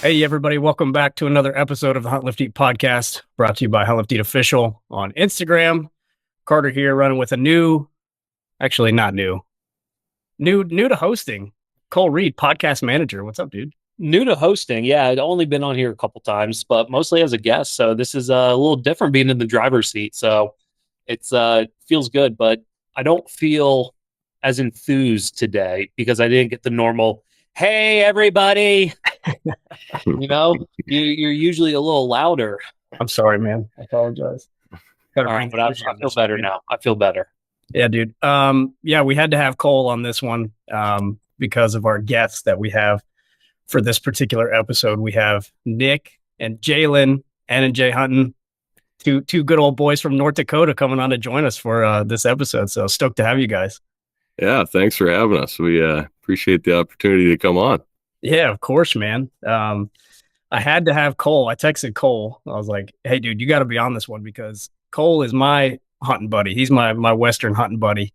Hey, everybody. Welcome back to another episode of the Hunt Lift Eat podcast, brought to you by Hunt Lift Eat Official on Instagram. Carter here, running with actually not new to hosting. Cole Reed, podcast manager. What's up, dude? New to hosting. Yeah, I'd only been on here a couple times, but mostly as a guest. So this is a little different being in the driver's seat. So it feels good, but I don't feel as enthused today because I didn't get the normal, hey, everybody. You're usually a little louder. I'm sorry, man. I apologize. All right, but I feel better now. I feel better. Yeah, dude. Yeah, we had to have Cole on this one because of our guests that we have for this particular episode. We have Nick and Jalen, N and J Hunting, two good old boys from North Dakota coming on to join us for this episode. So stoked to have you guys. Yeah, thanks for having us. We appreciate the opportunity to come on. Yeah, of course, man. I had to have Cole. I texted Cole. I was like, hey, dude, you got to be on this one because Cole is my hunting buddy. He's my Western hunting buddy.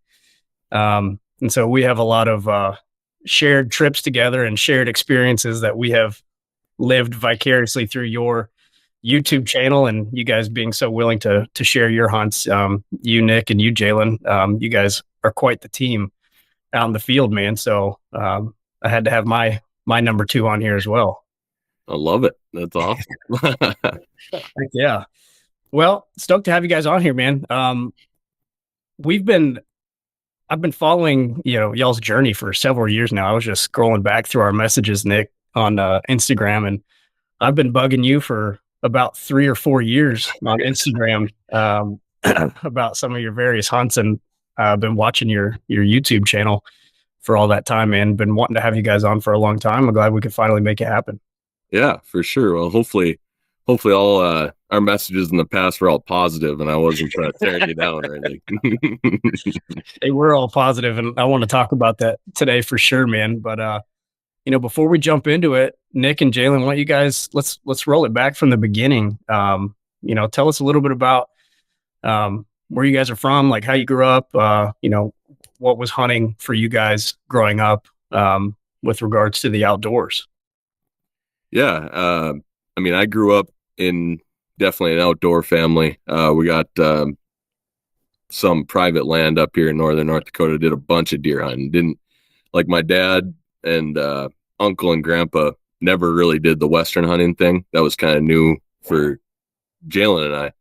And so we have a lot of shared trips together and shared experiences that we have lived vicariously through your YouTube channel, and you guys being so willing to share your hunts. You, Nick, and you, Jalen, you guys are quite the team out in the field, man. So I had to have my number two on here as well. I love it. That's awesome. Yeah. Well, stoked to have you guys on here, man. I've been following, y'all's journey for several years now. I was just scrolling back through our messages, Nick, on Instagram, and I've been bugging you for about 3 or 4 years on Instagram about some of your various hunts, and I've been watching your YouTube channel for all that time, man. Been wanting to have you guys on for a long time. I'm glad we could finally make it happen. Yeah, for sure. Well, hopefully all our messages in the past were all positive, and I wasn't trying to tear you down or anything. They were all positive, and I want to talk about that today for sure, man. But before we jump into it, Nick and Jalen, why don't you guys let's roll it back from the beginning. Tell us a little bit about where you guys are from, like how you grew up. What was hunting for you guys growing up with regards to the outdoors. Yeah, I grew up in definitely an outdoor family. We got some private land up here in northern North Dakota. Did a bunch of deer hunting. Didn't like my dad and uncle and grandpa never really did the Western hunting thing. That was kind of new for Jalen and I.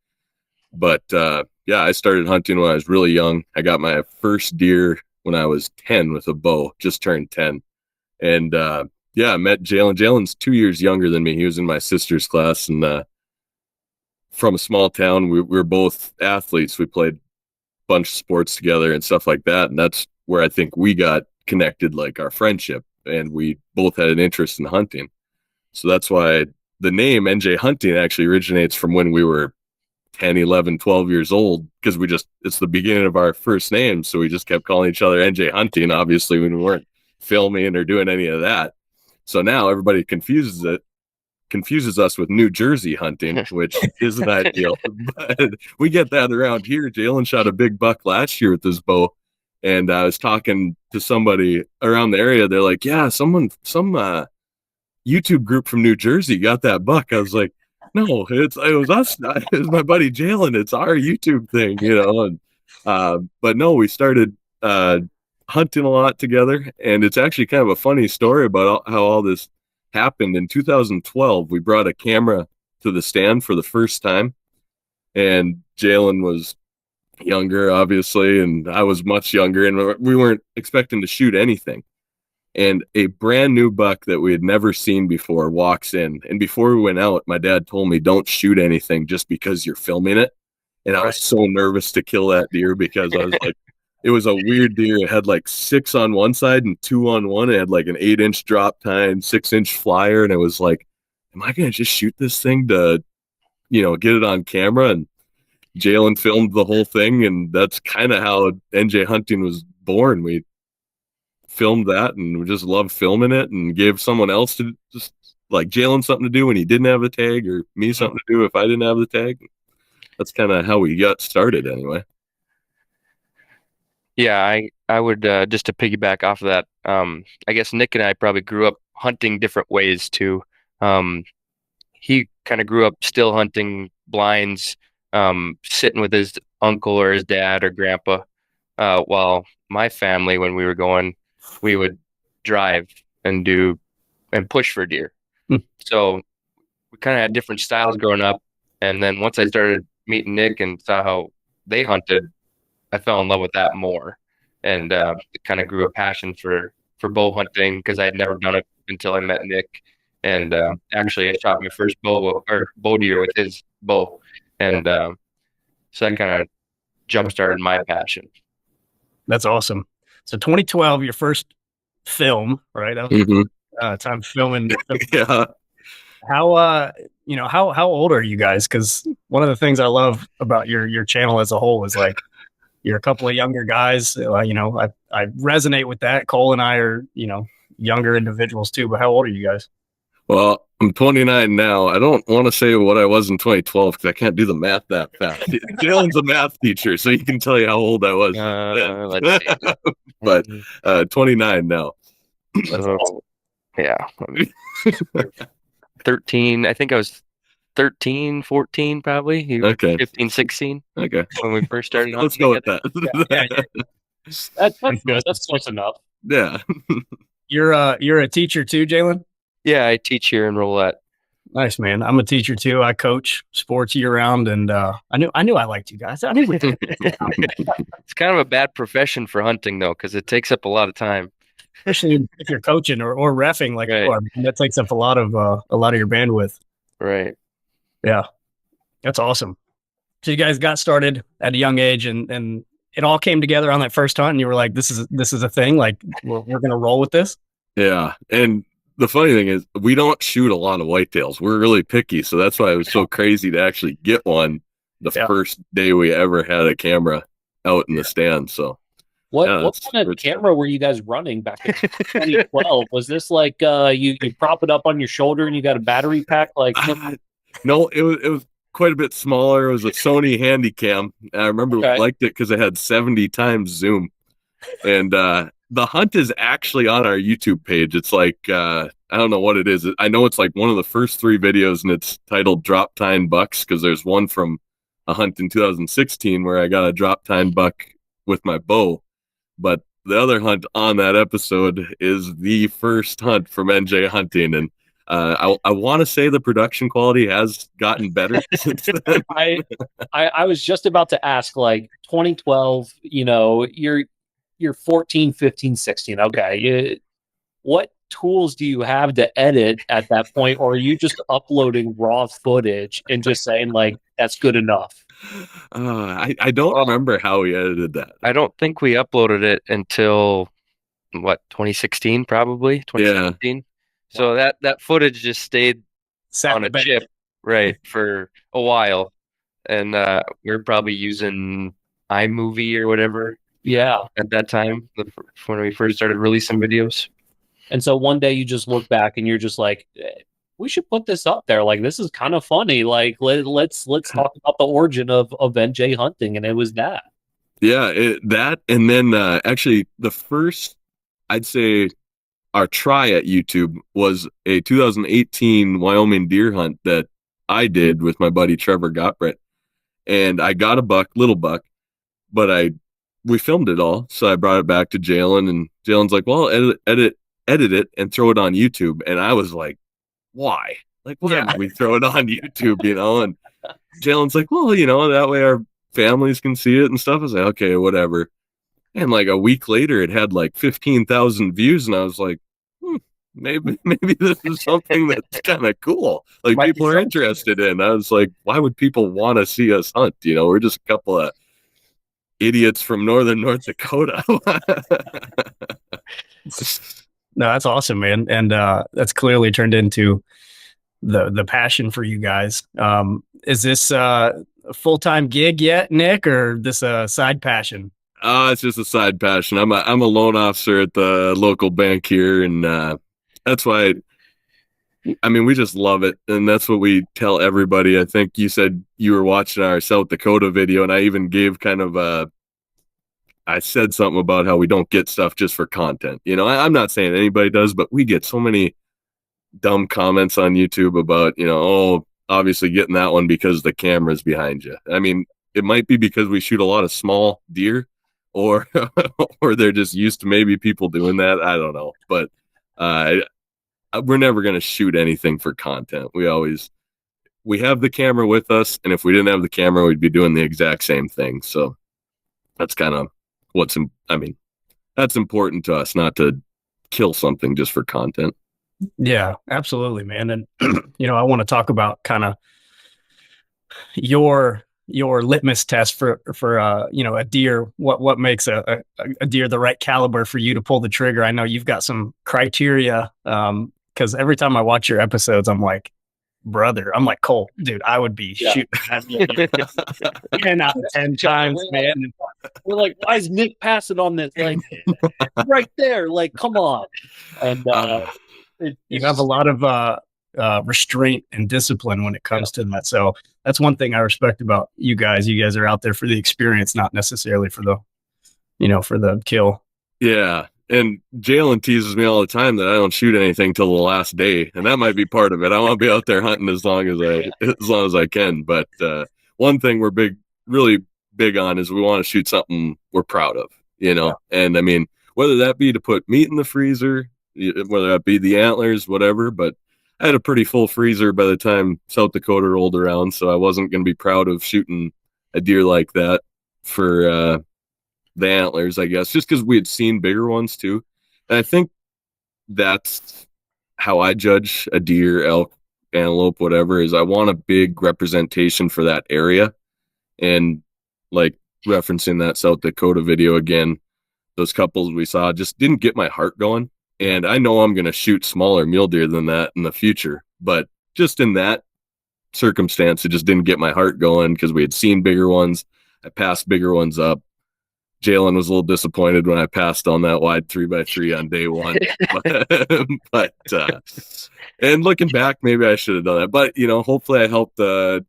But yeah, I started hunting when I was really young. I got my first deer when I was 10 with a bow, just turned 10. And yeah, I met Jalen. Jalen's 2 years younger than me. He was in my sister's class, and from a small town. We were both athletes. We played a bunch of sports together and stuff like that. And that's where I think we got connected, like our friendship. And we both had an interest in hunting. So that's why the name NJ Hunting actually originates from when we were 10, 11, 12 years old, because it's the beginning of our first name. So we just kept calling each other NJ Hunting, obviously, when we weren't filming or doing any of that. So now everybody confuses us with New Jersey hunting, which isn't ideal. But we get that around here. Jalen shot a big buck last year with his bow, and I was talking to somebody around the area. They're like, "Yeah, some YouTube group from New Jersey got that buck." I was like, "No, it was us. It was my buddy Jalen. It's our YouTube thing, And but no, we started hunting a lot together, and it's actually kind of a funny story about how all this happened. In 2012, we brought a camera to the stand for the first time, and Jalen was younger, obviously, and I was much younger, and we weren't expecting to shoot anything. And a brand new buck that we had never seen before walks in, and before we went out, my dad told me, "Don't shoot anything just because you're filming it." And I was so nervous to kill that deer because I was like, it was a weird deer. It had like 6 on one side and 2 on one. It had like an 8-inch drop tine, 6-inch flyer. And it was like, am I going to just shoot this thing to, get it on camera? And Jalen filmed the whole thing. And that's kind of how NJ Hunting was born. We filmed that, and we just loved filming it, and gave someone else to just like Jalen something to do when he didn't have the tag, or me something to do if I didn't have the tag. That's kind of how we got started anyway. Yeah, I would just to piggyback off of that. I guess Nick and I probably grew up hunting different ways too. He kind of grew up still hunting blinds, sitting with his uncle or his dad or grandpa, while my family, when we were going, we would drive and push for deer. Hmm. So we kind of had different styles growing up. And then once I started meeting Nick and saw how they hunted, I fell in love with that more, and it kind of grew a passion for bow hunting because I had never done it until I met Nick. And actually, I shot my first bow deer with his bow, and so that kind of jump started my passion. That's awesome. So 2012, your first film, right? That was time filming. Yeah. How how old are you guys? Because one of the things I love about your channel as a whole is like you're a couple of younger guys. I resonate with that. Cole and I are younger individuals too. But how old are you guys? Well, I'm 29 now. I don't want to say what I was in 2012 because I can't do the math that fast. Jalen's a math teacher, so he can tell you how old I was. Let's see. But 29 now. Yeah. 13. I think I was 13, 14 probably. Okay. 15, 16. Okay. When we first started. Let's go with that. That's close enough. Yeah. You're a teacher too, Jalen? Yeah, I teach here in Rolette. Nice, man. I'm a teacher too. I coach sports year round, and I knew I liked you guys. I knew It's kind of a bad profession for hunting though, because it takes up a lot of time. Especially if you're coaching or reffing, like right. You are. That takes up a lot of your bandwidth. Right. Yeah, that's awesome. So you guys got started at a young age, and it all came together on that first hunt, and you were like, "This is a thing. Like we're gonna roll with this." Yeah, and the funny thing is, we don't shoot a lot of whitetails. We're really picky, so that's why it was so crazy to actually get one the first day we ever had a camera out in the stand. So. What kind of camera were you guys running back in 2012? Was this like you prop it up on your shoulder and you got a battery pack? Like no, it was quite a bit smaller. It was a Sony Handycam. I remember liked it because it had 70 times zoom. And the hunt is actually on our YouTube page. It's like I don't know what it is. I know it's like one of the first 3 videos, and it's titled "Drop Tine Bucks" because there's one from a hunt in 2016 where I got a drop tine buck with my bow. But the other hunt on that episode is the first hunt from NJ Hunting, and I want to say the production quality has gotten better since then. I was just about to ask, like 2012, you're 14, 15, 16. Okay. What tools do you have to edit at that point, or are you just uploading raw footage and just saying like that's good enough? I don't remember how we edited that. I don't think we uploaded it until 2016, probably 2017. Yeah. So that footage just stayed on a chip, right, for a while, and we're probably using iMovie or whatever. Yeah, at that time when we first started releasing videos. And so one day you just look back and you're just like, we should put this up there. Like, this is kind of funny. Like, let's talk about the origin of NJ hunting. And it was that. Yeah, that. And then actually the first, I'd say, our try at YouTube was a 2018 Wyoming deer hunt that I did with my buddy Trevor Gottbrett. And I got a little buck, but we filmed it all. So I brought it back to Jalen, and Jalen's like, well, edit it and throw it on YouTube. And I was like, why? Like, why would we throw it on YouTube, And Jalen's like, well, that way our families can see it and stuff. I was like, okay, whatever. And like a week later, it had like 15,000 views. And I was like, maybe this is something that's kind of cool. Like people are interested in. I was like, why would people want to see us hunt? We're just a couple of idiots from northern North Dakota. No, that's awesome, man. And that's clearly turned into the passion for you guys. Is this a full-time gig yet, Nick, or this a side passion? It's just a side passion. I'm a loan officer at the local bank here, and that's why we just love it. And that's what we tell everybody. I think you said you were watching our South Dakota video, and I even gave kind of I said something about how we don't get stuff just for content. I'm not saying anybody does, but we get so many dumb comments on YouTube about, oh, obviously getting that one because the camera's behind you. I mean, it might be because we shoot a lot of small deer, or or they're just used to maybe people doing that. I don't know, but we're never going to shoot anything for content. We have the camera with us, and if we didn't have the camera, we'd be doing the exact same thing. So that's kind of that's important to us, not to kill something just for content. Yeah, absolutely, man. And I want to talk about kind of your litmus test for a deer. What makes a deer the right caliber for you to pull the trigger? I know you've got some criteria, because every time I watch your episodes, I'm like, brother, I'm like, Cole, dude, I would be shooting that 10 out of 10 times, man. We're like, why is Nick passing on this? Like, right there, like, come on. And you have a lot of restraint and discipline when it comes to that. So that's one thing I respect about you guys. You guys are out there for the experience, not necessarily for the kill. Yeah. And Jalen teases me all the time that I don't shoot anything till the last day, and that might be part of it. I want to be out there hunting as long as I can. But one thing we're really big on is we want to shoot something we're proud of, And I mean, whether that be to put meat in the freezer, whether that be the antlers, whatever. But I had a pretty full freezer by the time South Dakota rolled around, so I wasn't going to be proud of shooting a deer like that for the antlers, I guess, just because we had seen bigger ones too. And I think that's how I judge a deer, elk, antelope, whatever, is I want a big representation for that area. And like referencing that South Dakota video again, those couples we saw just didn't get my heart going. And I know I'm going to shoot smaller mule deer than that in the future, but just in that circumstance, it just didn't get my heart going because we had seen bigger ones. I passed bigger ones up. Jalen was a little disappointed when I passed on that wide 3x3 on day one, but and looking back, maybe I should have done that. But hopefully, I helped the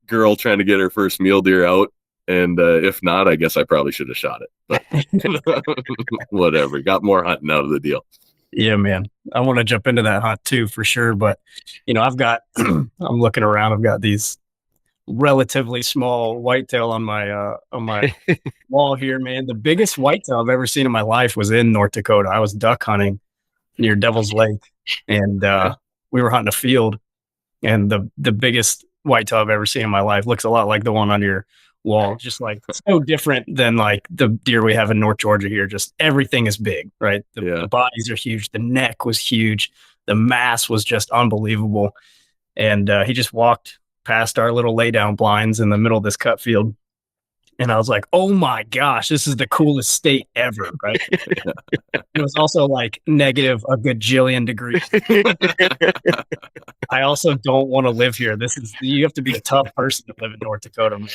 girl trying to get her first mule deer out. And if not, I guess I probably should have shot it. But whatever, got more hunting out of the deal. Yeah, man. I want to jump into that hunt too, for sure. But I've got, I'm looking around. I've got these relatively small whitetail on my wall here, man. The biggest whitetail I've ever seen in my life was in North Dakota. I was duck hunting near Devil's Lake, and we were hunting a field, and the biggest whitetail I've ever seen in my life looks a lot like the one on your wall, just like so different than like the deer we have in North Georgia here. Just everything is big, right? The bodies are huge. The neck was huge. The mass was just unbelievable. And he just walked past our little laydown blinds in the middle of this cut field. And I was like, oh my gosh, this is the coolest state ever, right? It was also like negative a gajillion degrees. I also don't want to live here. You have to be a tough person to live in North Dakota, man.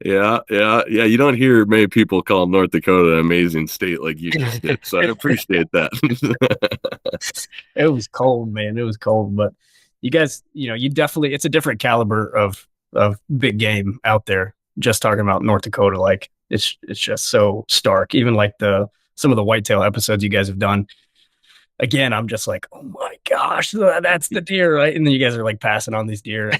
Yeah. You don't hear many people call North Dakota an amazing state like you just did. So I appreciate that. It was cold, man. It was cold, but you guys, you definitely, it's a different caliber of big game out there. Just talking about North Dakota, like it's just so stark. Even like some of the whitetail episodes you guys have done. Again, I'm just like, oh my gosh, that's the deer, right? And then you guys are like passing on these deer.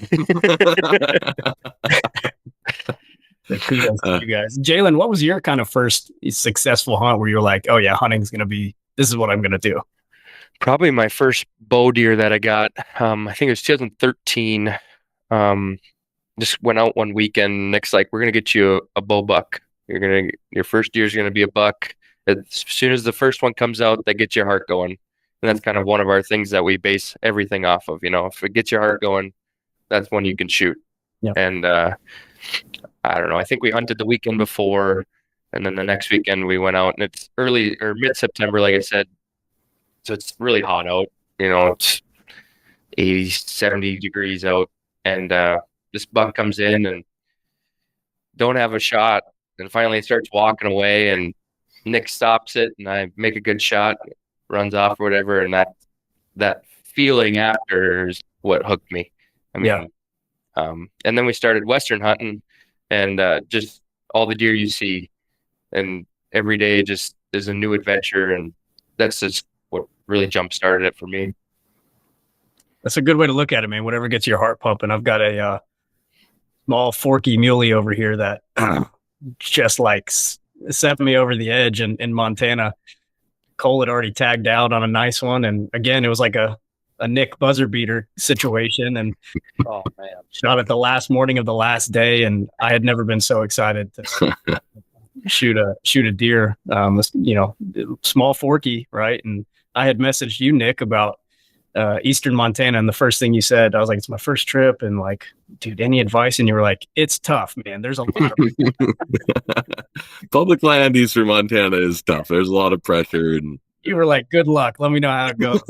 Kudos to you guys. Jalen, what was your kind of first successful hunt where you're like, oh yeah, hunting's this is what I'm gonna do? Probably my first bow deer that I got. I think it was 2013. Just went out one weekend. Nick's like, we're gonna get you a bow buck. Your first deer is gonna be a buck. As soon as the first one comes out, that gets your heart going. And that's kind of one of our things that we base everything off of. If it gets your heart going, that's when you can shoot. Yep. And I don't know. I think we hunted the weekend before, and then the next weekend we went out, and it's early or mid-September, like I said. So it's really hot out. It's 80, 70 degrees out, and this buck comes in and don't have a shot, and finally it starts walking away, and Nick stops it, and I make a good shot, runs off or whatever, and that feeling after is what hooked me. I mean, and then we started Western hunting, and just all the deer you see, and every day just is a new adventure, and that's just what really jump started it for me. That's a good way to look at it, man. Whatever gets your heart pumping. I've got a small forky muley over here that just like set me over the edge in Montana. Cole had already tagged out on a nice one. And again, it was like a Nick buzzer beater situation, and Oh man, shot it the last morning of the last day. And I had never been so excited to shoot a deer, small forky. Right. And I had messaged you, Nick, about Eastern Montana. And the first thing you said, I was like, it's my first trip. And like, dude, any advice? And you were like, it's tough, man. There's a lot of public land Eastern Montana is tough. There's a lot of pressure, and you were like, good luck. Let me know how it goes.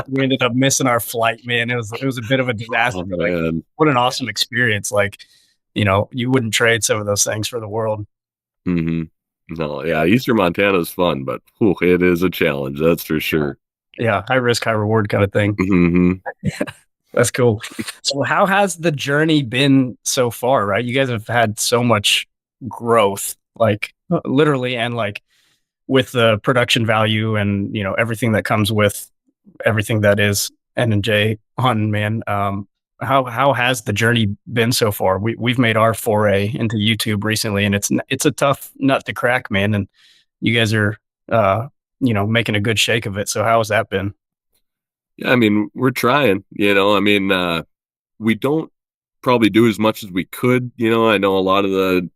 We ended up missing our flight, man. It was a bit of a disaster. Oh, like, what an awesome experience. Like, you wouldn't trade some of those things for the world. Mm-hmm. No, yeah, Eastern Montana is fun, but it is a challenge. That's for sure. Yeah, high risk, high reward kind of thing. Mm-hmm. That's cool. So how has the journey been so far, right? You guys have had so much growth, like literally, and like with the production value and, everything that comes with everything that is N&J hunting, man. How has the journey been so far? We've made our foray into YouTube recently, and it's a tough nut to crack, man. And you guys are, making a good shake of it. So how has that been? Yeah, I mean, we're trying, we don't probably do as much as we could. I know a lot of the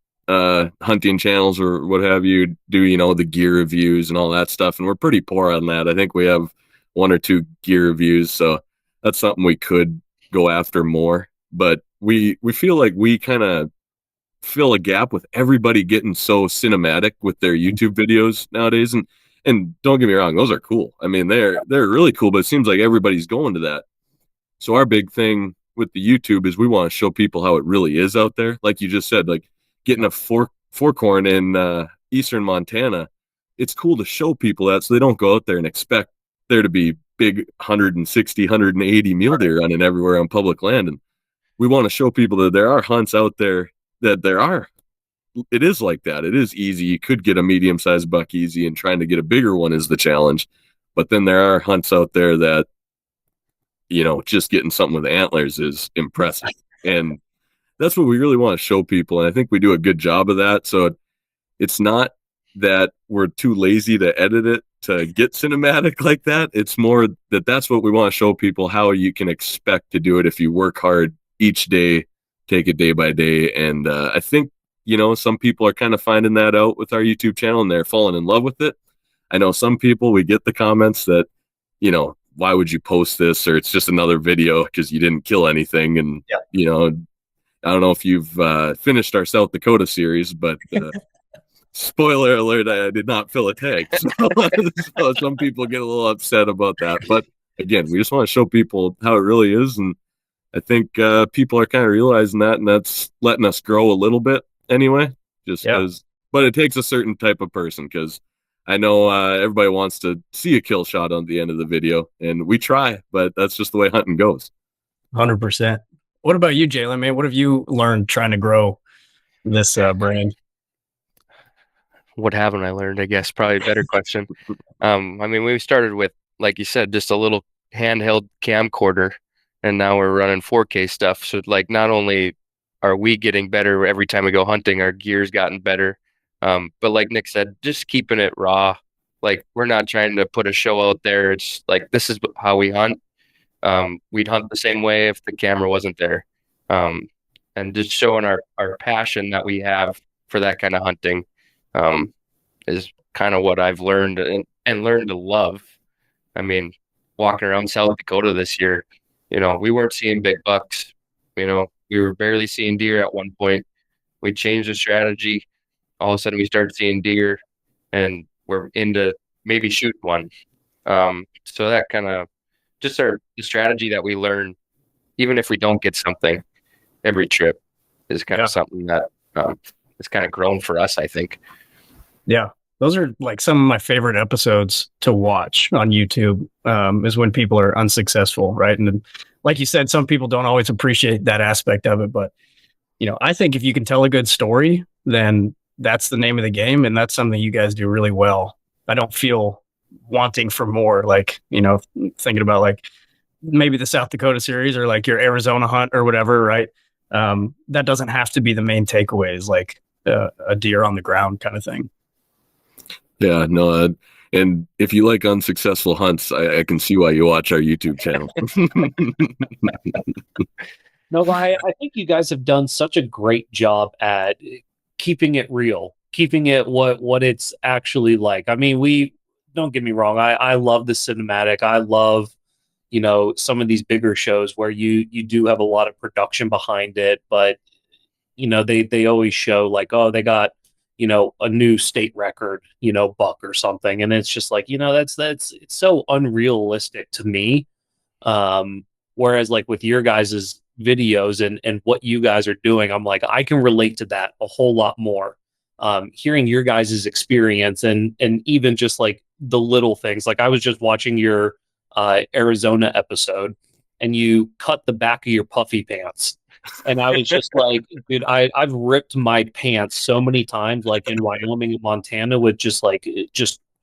hunting channels or what have you do, the gear reviews and all that stuff. And we're pretty poor on that. I think we have 1 or 2 gear reviews. So that's something we could go after more. But we feel like we kind of fill a gap with everybody getting so cinematic with their YouTube videos nowadays. And don't get me wrong, those are cool. I mean, they're really cool, but it seems like everybody's going to that. So our big thing with the YouTube is we want to show people how it really is out there. Like you just said, like getting a forkhorn in Eastern Montana, it's cool to show people that so they don't go out there and expect there to be big 160, 180 mule deer running everywhere on public land. And we want to show people that there are hunts out there it is like that. It is easy. You could get a medium-sized buck easy, and trying to get a bigger one is the challenge. But then there are hunts out there that, just getting something with antlers is impressive. And that's what we really want to show people. And I think we do a good job of that. So it's not that we're too lazy to edit it to get cinematic like that. It's more that that's what we want to show people, how you can expect to do it if you work hard each day, take it day by day. And I think, some people are kind of finding that out with our YouTube channel, and they're falling in love with it. I know some people, we get the comments that, why would you post this? Or it's just another video because you didn't kill anything. And, I don't know if you've finished our South Dakota series, but spoiler alert, I did not fill a tag. So some people get a little upset about that. But again, we just want to show people how it really is. And I think people are kind of realizing that, and that's letting us grow a little bit anyway, just because, but it takes a certain type of person, because I know everybody wants to see a kill shot on the end of the video, and we try, but that's just the way hunting goes. 100%. What about you, Jalen, man? What have you learned trying to grow this brand? What haven't I learned? I guess probably a better question. I mean, we started with, like you said, just a little handheld camcorder, and now we're running 4K stuff. So like, not only are we getting better every time we go hunting, our gear's gotten better. But like Nick said, just keeping it raw. Like, we're not trying to put a show out there. It's like, this is how we hunt. We'd hunt the same way if the camera wasn't there. And just showing our passion that we have for that kind of hunting is kind of what I've learned and learned to love. I mean, walking around South Dakota this year, we weren't seeing big bucks. We were barely seeing deer at one point. We changed the strategy. All of a sudden, we started seeing deer, and we're into maybe shoot one. So that kind of just the strategy that we learn, even if we don't get something every trip, is kind of something that has kind of grown for us, I think. Yeah. Those are like some of my favorite episodes to watch on YouTube, is when people are unsuccessful, right? And like you said, some people don't always appreciate that aspect of it. But, I think if you can tell a good story, then that's the name of the game. And that's something you guys do really well. I don't feel wanting for more. Like, thinking about like maybe the South Dakota series or like your Arizona hunt or whatever, right? That doesn't have to be the main takeaways, like a deer on the ground kind of thing. Yeah, no, and if you like unsuccessful hunts, I can see why you watch our YouTube channel. No, I think you guys have done such a great job at keeping it real, keeping it what it's actually like. I mean, we don't get me wrong. I love the cinematic. I love, some of these bigger shows where you do have a lot of production behind it, but they always show like, oh, they got, a new state record, buck or something. And it's just like, that's it's so unrealistic to me. Whereas like with your guys's videos and what you guys are doing, I'm like, I can relate to that a whole lot more. Hearing your guys's experience and even just like the little things, like I was just watching your Arizona episode and you cut the back of your puffy pants. And I was just like, dude, I've ripped my pants so many times, like in Wyoming and Montana with just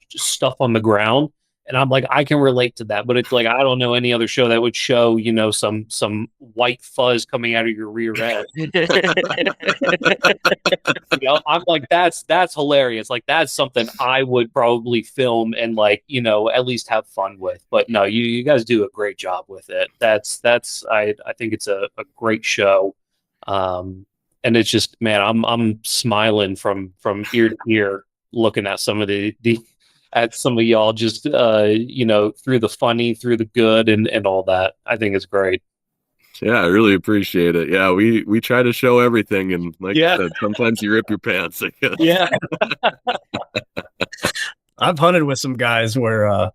stuff on the ground. And I'm like, I can relate to that, but it's like I don't know any other show that would show, some white fuzz coming out of your rear end. I'm like, that's hilarious. Like that's something I would probably film and like, at least have fun with. But no, you guys do a great job with it. I think it's a great show. And it's just, man, I'm smiling from ear to ear looking at some of at some of y'all just through the funny, through the good and all that. I think it's great. Yeah, I really appreciate it. Yeah, we try to show everything, and like I said, sometimes you rip your pants. I guess. Yeah. I've hunted with some guys where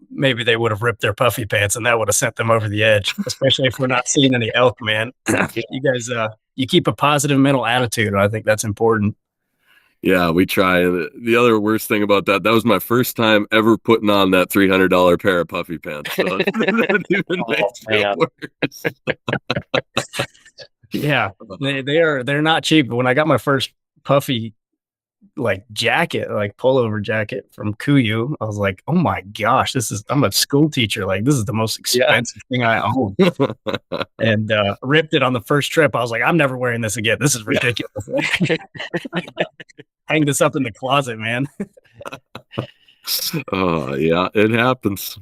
maybe they would have ripped their puffy pants and that would have sent them over the edge, especially if we're not seeing any elk, man. You guys you keep a positive mental attitude, and I think that's important. Yeah, we try. The other worst thing about that was my first time ever putting on that $300 pair of puffy pants. So that even makes it worse. Yeah, they're not cheap. When I got my first puffy like jacket, like pullover jacket from Kuyu, I was like, oh my gosh, I'm a school teacher. Like this is the most expensive thing I own. And ripped it on the first trip. I was like, I'm never wearing this again. This is ridiculous. Hang this up in the closet, man. Oh yeah, it happens.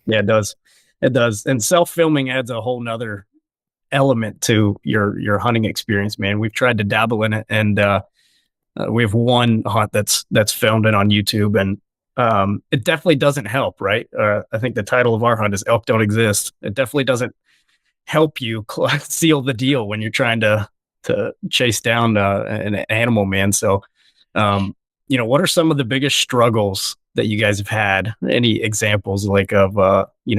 Yeah, it does. It does. And self-filming adds a whole nother element to your hunting experience, man. We've tried to dabble in it, and we have one hunt that's filmed it on YouTube, and it definitely doesn't help, right? I think the title of our hunt is Elk Don't Exist. It definitely doesn't help you seal the deal when you're trying to chase down an animal, man. So, what are some of the biggest struggles that you guys have had? Any examples like of,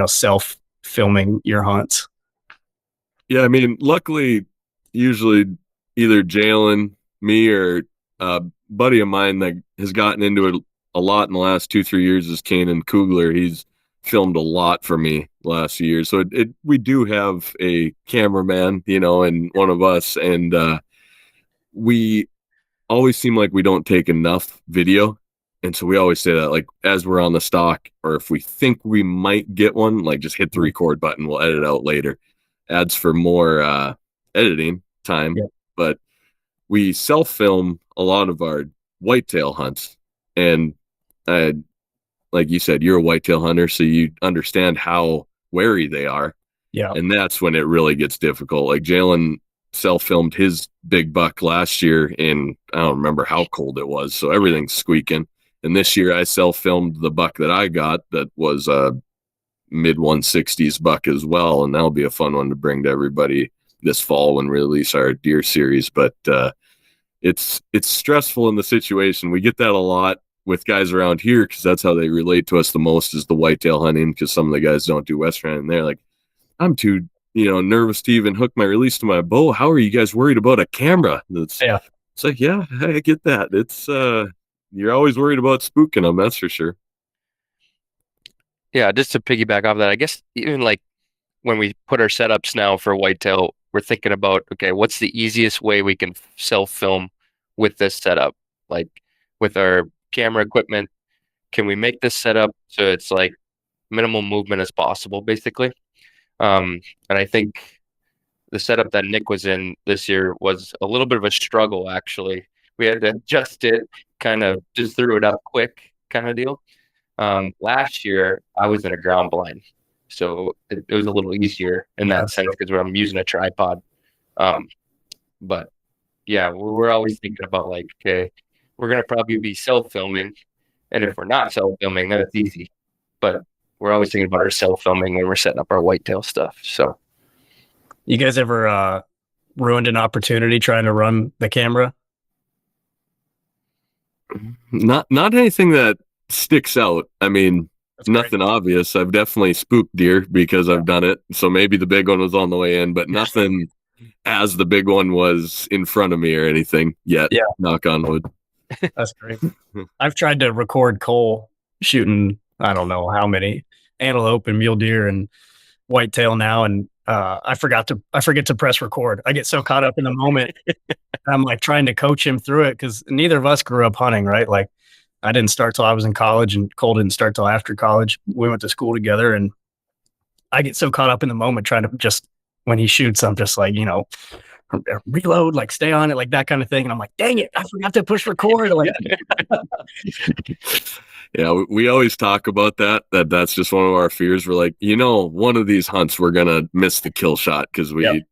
self-filming your hunts? Yeah, I mean, luckily, usually either Jalen, me, or a buddy of mine that has gotten into it a lot in the last 2-3 years is Kanan Kugler. He's filmed a lot for me the last few years. So we do have a cameraman, and one of us, and we always seem like we don't take enough video. And so we always say that, like, as we're on the stock, or if we think we might get one, like, just hit the record button. We'll edit out later. Adds for more editing time. Yeah. But we self-film a lot of our whitetail hunts. And like you said, you're a whitetail hunter, so you understand how wary they are. Yeah. And that's when it really gets difficult. Like Jalen self-filmed his big buck last year in, I don't remember how cold it was, so everything's squeaking. And this year I self-filmed the buck that I got that was a mid-160s buck as well, and that'll be a fun one to bring to everybody this fall when we release our deer series. But it's stressful in the situation. We get that a lot with guys around here because that's how they relate to us the most, is the whitetail hunting, because some of the guys don't do western hunting. They're like, I'm too nervous to even hook my release to my bow. How are you guys worried about a camera? It's like, yeah, I get that. It's you're always worried about spooking them, that's for sure. Yeah, just to piggyback off that, I guess even like when we put our setups now for whitetail, we're thinking about, okay, what's the easiest way we can self-film with this setup? Like with our camera equipment, can we make this setup so it's like minimal movement as possible, basically. And I think the setup that Nick was in this year was a little bit of a struggle, actually. We had to adjust it, kind of just threw it up quick kind of deal. Last year, I was in a ground blind, so it was a little easier in that sense because I'm using a tripod. But yeah, we're always thinking about like, okay, we're gonna probably be self-filming, and if we're not self-filming, then it's easy. But we're always thinking about our self-filming when we're setting up our whitetail stuff. So, you guys ever ruined an opportunity trying to run the camera? Not anything that sticks out. I mean, That's nothing great. obvious. I've definitely spooked deer because I've done it. So maybe the big one was on the way in, but nothing as the big one was in front of me or anything yet. Yeah. Knock on wood. That's great. I've tried to record Cole shooting, I don't know how many antelope and mule deer and whitetail now, and I forget to press record. I get so caught up in the moment. I'm like trying to coach him through it because neither of us grew up hunting, right? Like I didn't start till I was in college, and Cole didn't start till after college. We went to school together, and I get so caught up in the moment trying to just when he shoots, I'm just like, reload, like stay on it, like that kind of thing. And I'm like, dang it, I forgot to push record. Like, Yeah, we always talk about that's just one of our fears. We're like, one of these hunts we're gonna miss the kill shot because we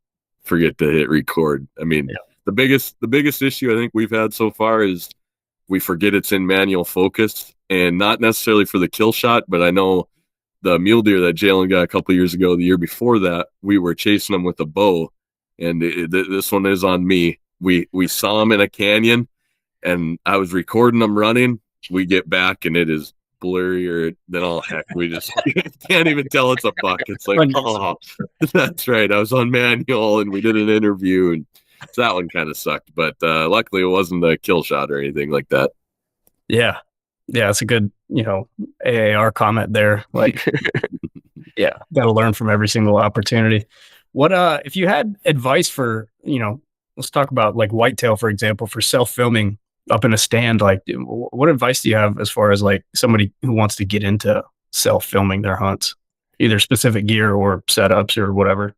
forget to hit record. I mean, the biggest issue I think we've had so far is we forget it's in manual focus, and not necessarily for the kill shot, but I know the mule deer that Jalen got a couple years ago, the year before that, we were chasing them with a bow, and this one is on me. We saw him in a canyon, and I was recording them running. We get back, and it is blurrier than all heck. We just can't even tell it's a buck. It's like, oh, that's right. I was on manual, and we did an interview, and so that one kind of sucked. But luckily, it wasn't a kill shot or anything like that. yeah, it's a good, AAR comment there. Like, yeah, got to learn from every single opportunity. What if you had advice for, let's talk about like whitetail, for example, for self-filming up in a stand, like what advice do you have as far as like somebody who wants to get into self-filming their hunts, either specific gear or setups or whatever?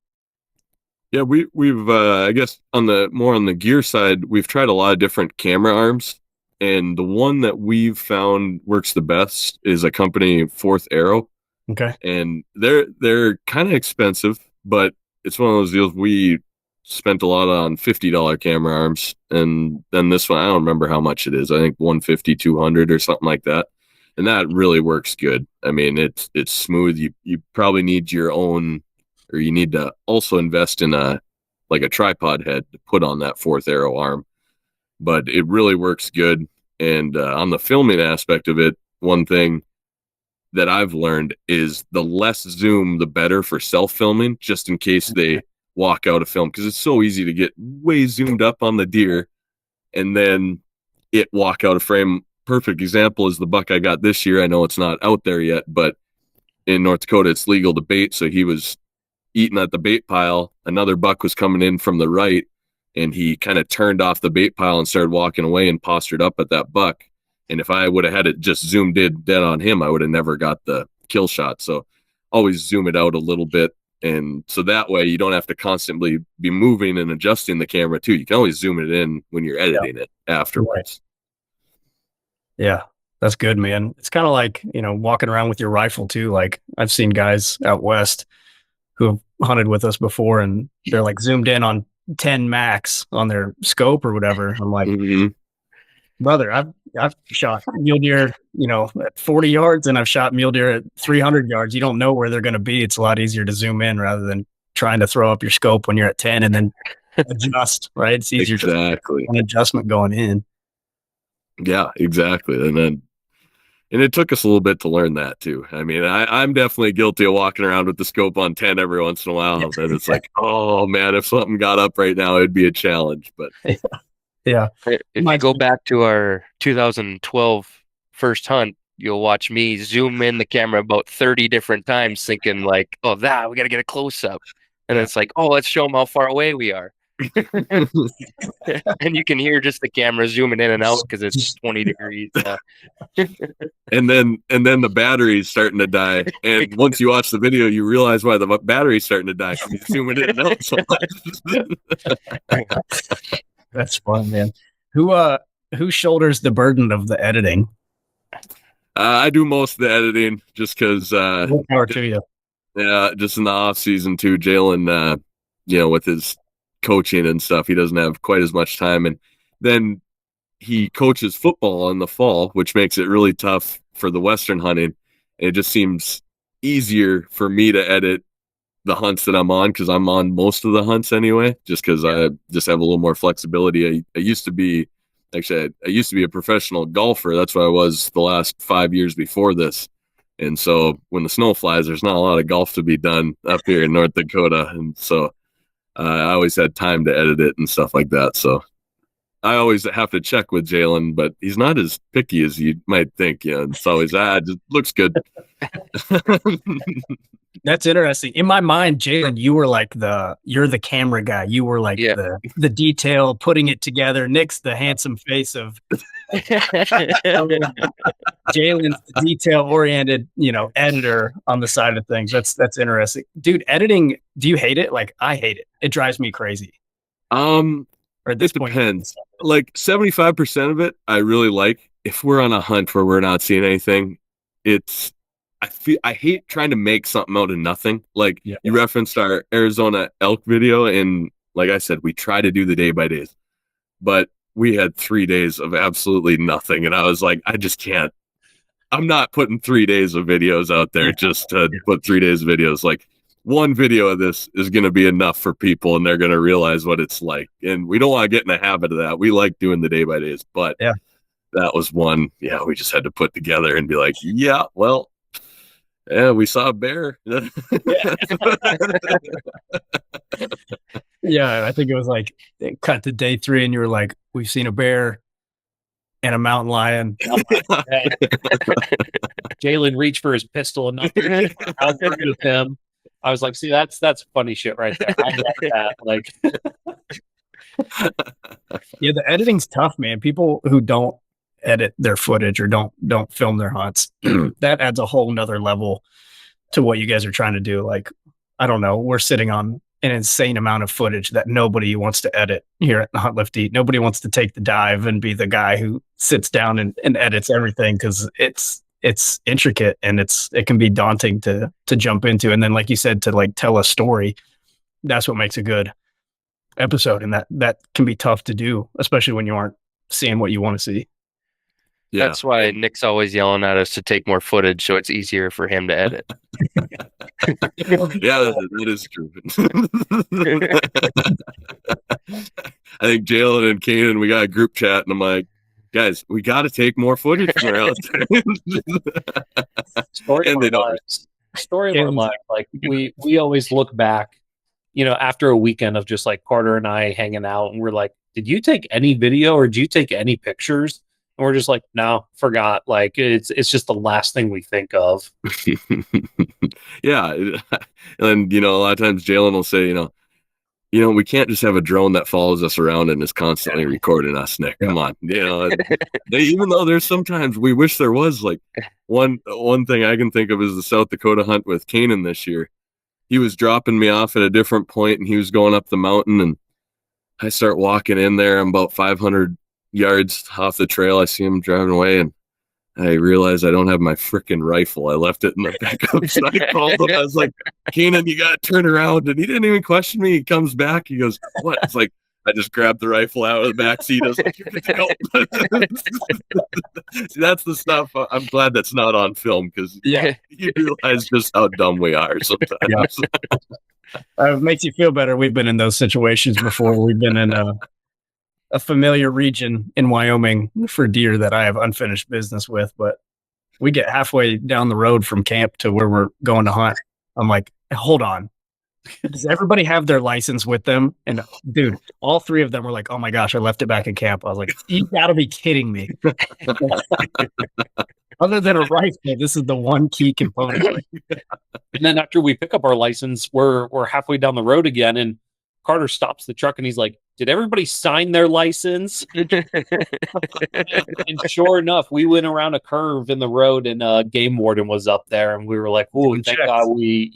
Yeah, we've I guess on the gear side, we've tried a lot of different camera arms, and the one that we've found works the best is a company, Fourth Arrow. Okay. And they're kind of expensive, but it's one of those deals we spent a lot on $50 camera arms, and then this one I don't remember how much it is. I think 150, 200 or something like that. And that really works good. I mean, it's smooth. You probably need your own, or you need to also invest in a tripod head to put on that Fourth Arrow arm. But it really works good. And on the filming aspect of it, one thing that I've learned is the less zoom, the better for self-filming, just in case they walk out of film, because it's so easy to get way zoomed up on the deer and then it walk out of frame. Perfect example is the buck I got this year. I know it's not out there yet, but in North Dakota, it's legal to bait. So he was eating at the bait pile. Another buck was coming in from the right, and he kind of turned off the bait pile and started walking away and postured up at that buck. And if I would have had it just zoomed in dead on him, I would have never got the kill shot. So always zoom it out a little bit. And so that way you don't have to constantly be moving and adjusting the camera too. You can always zoom it in when you're editing it afterwards. Yeah, that's good, man. It's kind of like, walking around with your rifle too. Like I've seen guys out west who have hunted with us before, and they're like zoomed in on 10 max on their scope or whatever. I'm like, brother, I've shot mule deer, at 40 yards, and I've shot mule deer at 300 yards. You don't know where they're going to be. It's a lot easier to zoom in rather than trying to throw up your scope when you're at 10 and then adjust, right? It's easier to an adjustment going in. Yeah, exactly. And it took us a little bit to learn that too. I mean, I'm definitely guilty of walking around with the scope on 10 every once in a while. And it's like, oh man, if something got up right now, it'd be a challenge. But yeah. If you go back to our 2012 first hunt, you'll watch me zoom in the camera about 30 different times thinking like, oh, we got to get a close up. And it's like, oh, let's show them how far away we are. And you can hear just the camera zooming in and out because it's 20 degrees. And then the battery's starting to die. And once you watch the video, you realize why the battery's starting to die. You zoom it in and out so much. That's fun, man. Who shoulders the burden of the editing? I do most of the editing just because More power to you. Yeah, just in the off season too. Jalen, with his coaching and stuff, he doesn't have quite as much time, and then he coaches football in the fall, which makes it really tough for the Western hunting. It just seems easier for me to edit the hunts that I'm on because I'm on most of the hunts anyway, just because I just have a little more flexibility. I used to be a professional golfer. That's what I was the last 5 years before this. And so when the snow flies, there's not a lot of golf to be done up here in North Dakota. And so I always had time to edit it and stuff like that. So I always have to check with Jalen, but he's not as picky as you might think. Yeah, it's always, it looks good. That's interesting. In my mind, Jalen, you're the camera guy. You were like the detail, putting it together. Nick's the handsome face of Jalen's the detail-oriented, editor on the side of things. That's interesting. Dude, editing, do you hate it? Like, I hate it. It drives me crazy. Or at this point, depends. Like 75% of it, I really like. If we're on a hunt where we're not seeing anything, I hate trying to make something out of nothing. Like you referenced our Arizona elk video, and like I said, we try to do the day by days, but we had 3 days of absolutely nothing, and I was like, I just can't. I'm not putting 3 days of videos out there just to put 3 days of videos. Like one video of this is going to be enough for people, and they're going to realize what it's like. And we don't want to get in the habit of that. We like doing the day by days, but that was one. Yeah, we just had to put together and be like, we saw a bear. I think it was like it cut to day 3 and you were like, we've seen a bear and a mountain lion. Jalen reached for his pistol and nothing. I was looking at him. I was like, see, that's funny shit right there. I like that. Like the editing's tough, man. People who don't edit their footage or don't film their hunts, that adds a whole nother level to what you guys are trying to do. Like, I don't know, we're sitting on an insane amount of footage that nobody wants to edit here at the Hunt Lift Eat. Nobody wants to take the dive and be the guy who sits down and edits everything because it's intricate and it can be daunting to jump into. And then, like you said, to like tell a story, that's what makes a good episode. And that can be tough to do, especially when you aren't seeing what you want to see. Yeah. That's why Nick's always yelling at us to take more footage so it's easier for him to edit. That is true. I think Jalen and Kanan, we got a group chat, and I'm like, guys, we got to take more footage from out there. Story of our life. Like we always look back, after a weekend of just like Carter and I hanging out, and we're like, did you take any video or did you take any pictures? And we're just like, no, forgot. Like it's just the last thing we think of. Yeah. And, a lot of times Jalen will say, we can't just have a drone that follows us around and is constantly recording us, Nick. Come on. Even though there's sometimes we wish there was, like one thing I can think of is the South Dakota hunt with Kanan this year. He was dropping me off at a different point and he was going up the mountain, and I start walking in there. I'm about 500 yards off the trail. I see him driving away, and I realize I don't have my freaking rifle. I left it in the backup. So I called him. I was like, Kanan, you got to turn around. And he didn't even question me. He comes back. He goes, what? It's like, I just grabbed the rifle out of the back seat. I was like, see, that's the stuff. I'm glad that's not on film because you realize just how dumb we are sometimes. It makes you feel better. We've been in those situations before. We've been in a familiar region in Wyoming for deer that I have unfinished business with, but we get halfway down the road from camp to where we're going to hunt. I'm like, hold on. Does everybody have their license with them? And dude, all 3 of them were like, oh my gosh, I left it back in camp. I was like, you gotta be kidding me. Other than a rifle, this is the one key component. And then after we pick up our license, we're halfway down the road again, and Carter stops the truck and he's like, "Did everybody sign their license?" And sure enough, we went around a curve in the road and game warden was up there, and we were like, "Oh, thank God we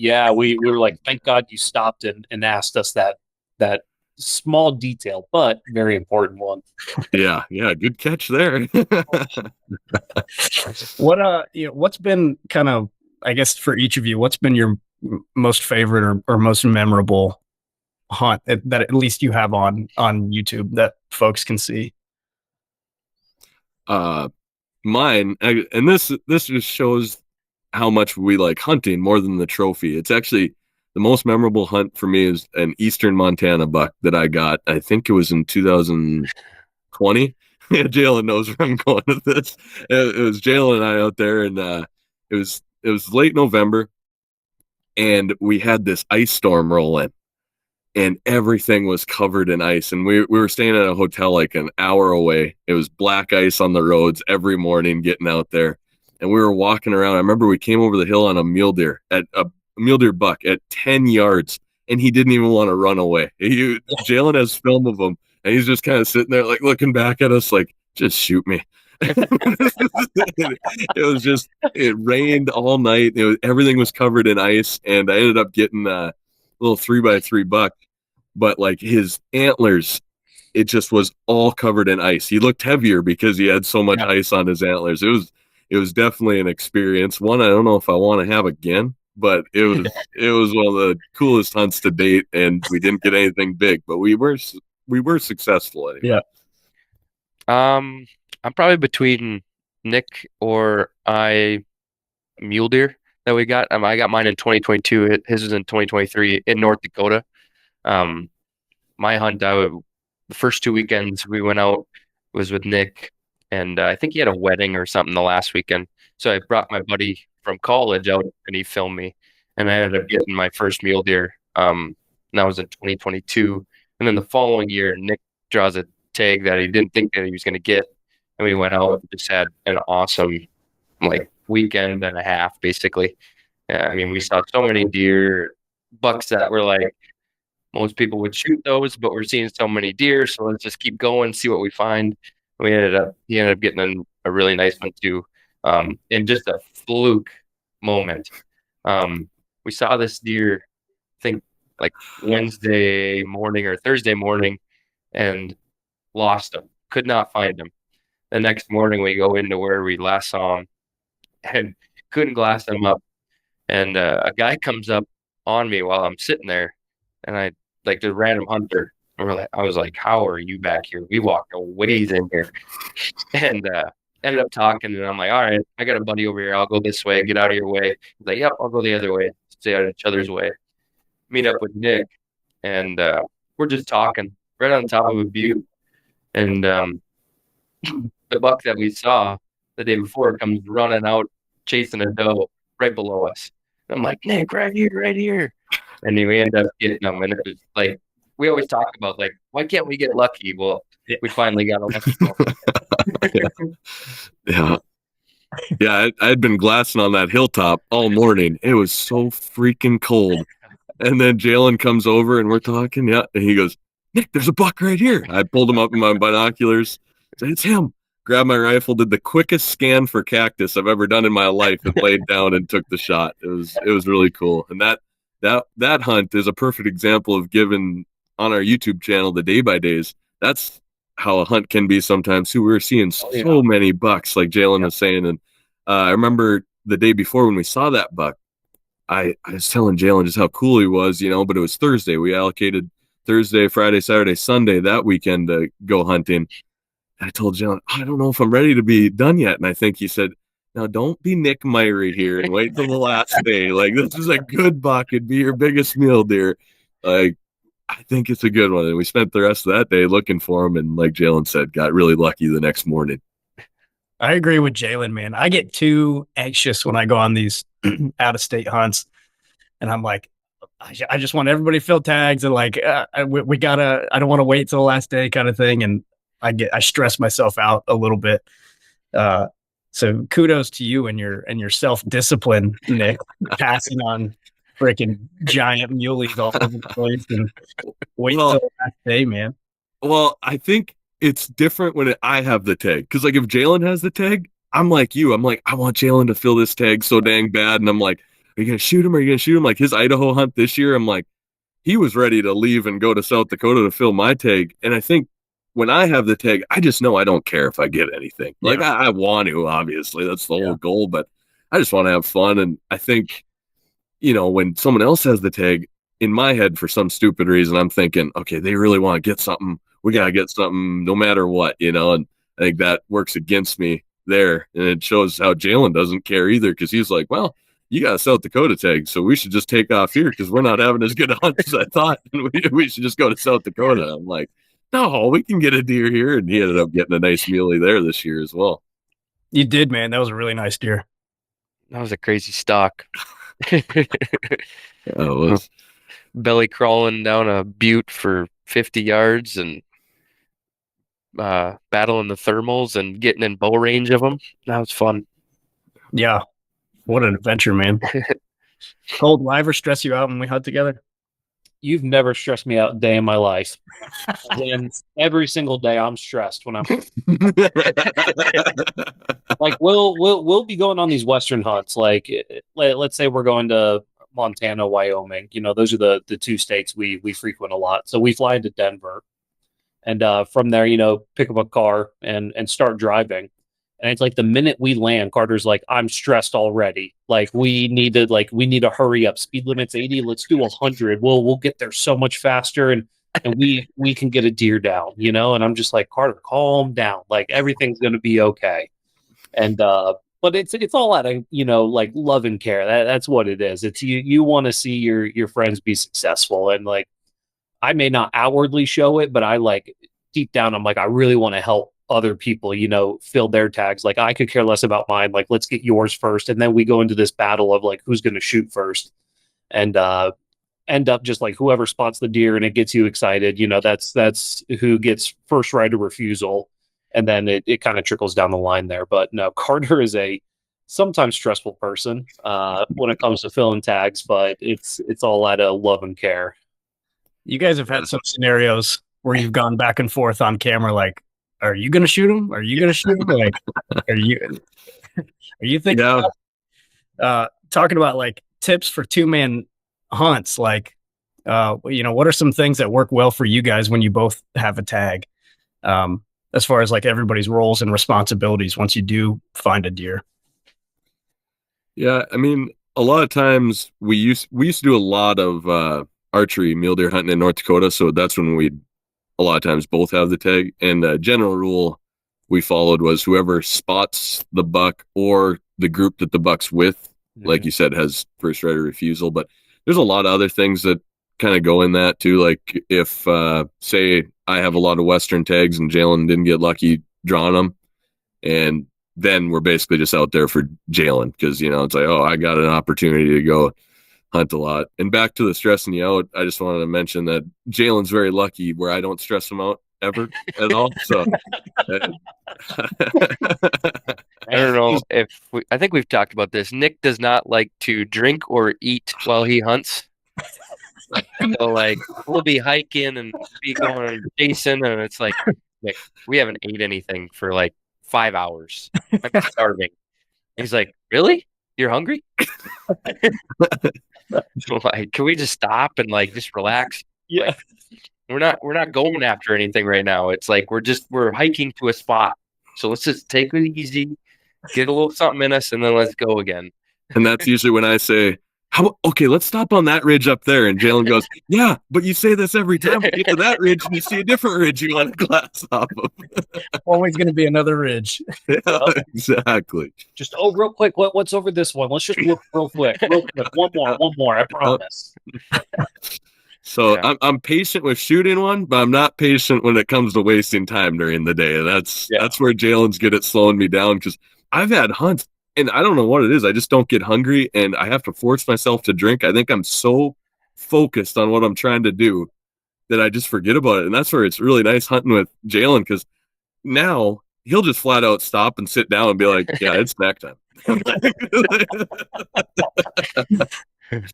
were like, thank God you stopped and asked us that small detail, but very important one." Yeah, good catch there. What's been kind of, I guess, for each of you, what's been your most favorite or most memorable hunt that at least you have on YouTube that folks can see? Mine, and this just shows how much we like hunting more than the trophy. It's actually the most memorable hunt for me is an Eastern Montana buck that I got. I think it was in 2020. Yeah, Jalen knows where I'm going with this. It was Jalen and I out there, and it was late November, and we had this ice storm roll in, and everything was covered in ice. And we were staying at a hotel like an hour away. It was black ice on the roads every morning getting out there. And we were walking around. I remember we came over the hill on a mule deer buck at 10 yards, and he didn't even want to run away. Jalen has film of him, and he's just kind of sitting there like looking back at us like, just shoot me. It rained all night. Everything was covered in ice, and I ended up getting a little 3x3 buck, but like his antlers, it just was all covered in ice. He looked heavier because he had so much ice on his antlers. It was definitely an experience. One I don't know if I want to have again, but it was one of the coolest hunts to date, and we didn't get anything big, but we were successful anyway. Yeah. I'm probably between Nick or mule deer that we got. I got mine in 2022. His was in 2023 in North Dakota. My hunt, the first 2 weekends we went out was with Nick, and I think he had a wedding or something the last weekend. So I brought my buddy from college out, and he filmed me, and I ended up getting my first mule deer. And that was in 2022. And then the following year, Nick draws a tag that he didn't think that he was going to get, and we went out and just had an awesome weekend and a half, basically. I mean, we saw so many deer, bucks that were like, most people would shoot those, but we're seeing so many deer, so let's just keep going, see what we find. He ended up getting a really nice one too, in just a fluke moment. We saw this deer, I think like Wednesday morning or Thursday morning, and lost him. Could not find him. The next morning we go into where we last saw him and couldn't glass him up. And a guy comes up on me while I'm sitting there, and I like the random hunter. And I was like, "How are you back here?" We walked a ways in here, and ended up talking. And I'm like, "All right, I got a buddy over here. I'll go this way. Get out of your way." He's like, "Yep, I'll go the other way. Stay out of each other's way." Meet up with Nick, and we're just talking right on top of a butte. And the buck that we saw the day before comes running out, chasing a doe right below us. And I'm like, "Nick, right here. And we end up getting them. And it was like, we always talk about like, why can't we get lucky? Well, we finally got a lucky one. Yeah. I had been glassing on that hilltop all morning. It was so freaking cold. And then Jalen comes over and we're talking. Yeah. And he goes, "Nick, there's a buck right here." I pulled him up in my binoculars. Said, "It's him." Grabbed my rifle, did the quickest scan for cactus I've ever done in my life, and laid down and took the shot. It was really cool. And that hunt is a perfect example of giving on our YouTube channel the day by days. That's how a hunt can be sometimes too. We were seeing so many bucks, like Jalen was saying. And I remember the day before when we saw that buck, I was telling Jalen just how cool he was, but it was Thursday. We allocated Thursday, Friday, Saturday, Sunday that weekend to go hunting. And I told Jalen, "I don't know if I'm ready to be done yet." And I think he said, "Now don't be Nick Myrie here and wait till the last day. Like, this is a good buck. It'd be your biggest mule deer. Like, I think it's a good one." And we spent the rest of that day looking for him. And like Jalen said, got really lucky the next morning. I agree with Jalen, man. I get too anxious when I go on these out-of-state hunts, and I'm like, I just want everybody to fill tags, and like, we gotta. I don't want to wait till the last day, kind of thing. And I stress myself out a little bit. So kudos to you and your self-discipline, Nick, passing on freaking giant muleys all over the place and wait Well, till the last day, man. Well, I think it's different when I have the tag. Because, like, if Jalen has the tag, I'm like you. I'm like, I want Jalen to fill this tag so dang bad. And I'm like, are you going to shoot him? Are you going to shoot him? Like, his Idaho hunt this year, I'm like, he was ready to leave and go to South Dakota to fill my tag. And I think when I have the tag, I just know I don't care if I get anything. Like, I want to, obviously. That's the whole goal. But I just want to have fun. And I think, when someone else has the tag, in my head, for some stupid reason, I'm thinking, okay, they really want to get something. We got to get something no matter what, and I think that works against me there. And it shows how Jalen doesn't care either, because he's like, well, you got a South Dakota tag, so we should just take off here because we're not having as good a hunt as I thought. And we should just go to South Dakota. I'm like, no, we can get a deer here. And he ended up getting a nice muley there this year as well. You did, man. That was a really nice deer. That was a crazy stalk. It was. Belly crawling down a butte for 50 yards and battling the thermals and getting in bow range of them. That was fun. Yeah. What an adventure, man. Cold, will I ever stress you out when we hunt together? You've never stressed me out a day in my life. And every single day I'm stressed when I'm like we'll be going on these Western hunts. Like let's say we're going to Montana, Wyoming. Those are the two states we frequent a lot. So we fly into Denver, and from there, pick up a car and start driving. And it's like the minute we land, Carter's like, I'm stressed already. Like we need to hurry up. Speed limit's 80. Let's do 100. We'll get there so much faster, and we can get a deer down, And I'm just like, Carter, calm down. Like everything's gonna be okay. And but it's all out of like love and care. That's what it is. It's you want to see your friends be successful, and like I may not outwardly show it, but I like deep down I'm like I really want to help other people, fill their tags. Like I could care less about mine. Like let's get yours first, and then we go into this battle of like who's going to shoot first, and end up just like whoever spots the deer and it gets you excited. That's who gets first right of refusal. And then it kind of trickles down the line there. But no, Carter is a sometimes stressful person when it comes to filling tags, but it's all out of love and care. You guys have had some scenarios where you've gone back and forth on camera, like, are you going to shoot him? Are you going to shoot him? Like, are you thinking about, talking about like tips for 2-man hunts? Like, what are some things that work well for you guys when you both have a tag? As far as like everybody's roles and responsibilities once you do find a deer. Yeah, I mean, a lot of times we used to do a lot of archery mule deer hunting in North Dakota, so that's when we'd a lot of times both have the tag. And the general rule we followed was whoever spots the buck or the group that the buck's with, like you said, has first right of refusal. But there's a lot of other things that kind of go in that too. Like if say I have a lot of Western tags and Jalen didn't get lucky drawing them, and then we're basically just out there for Jalen because it's like, oh, I got an opportunity to go hunt a lot. And back to the stressing you out, I just wanted to mention that Jalen's very lucky where I don't stress him out ever at all. So I don't know I think we've talked about this. Nick does not like to drink or eat while he hunts. So like we'll be hiking and be going chasing, and it's like, Nick, we haven't ate anything for like 5 hours. I'm starving. He's like, really? You're hungry? Like, can we just stop and like just relax? Yeah. Like, we're not going after anything right now. It's like we're hiking to a spot. So let's just take it easy, get a little something in us, and then let's go again. And that's usually when I say, okay, let's stop on that ridge up there. And Jalen goes, yeah, but you say this every time we get to that ridge and you see a different ridge you want to glass off of. Always going to be another ridge. Yeah, exactly. Just, real quick, what's over this one? Let's just look real quick. One more, I promise. So yeah. I'm patient with shooting one, but I'm not patient when it comes to wasting time during the day. That's where Jalen's good at slowing me down, because I've had hunts, and I don't know what it is. I just don't get hungry, and I have to force myself to drink. I think I'm so focused on what I'm trying to do that I just forget about it. And that's where it's really nice hunting with Jalen, because now he'll just flat out stop and sit down and be like, yeah, it's snack time.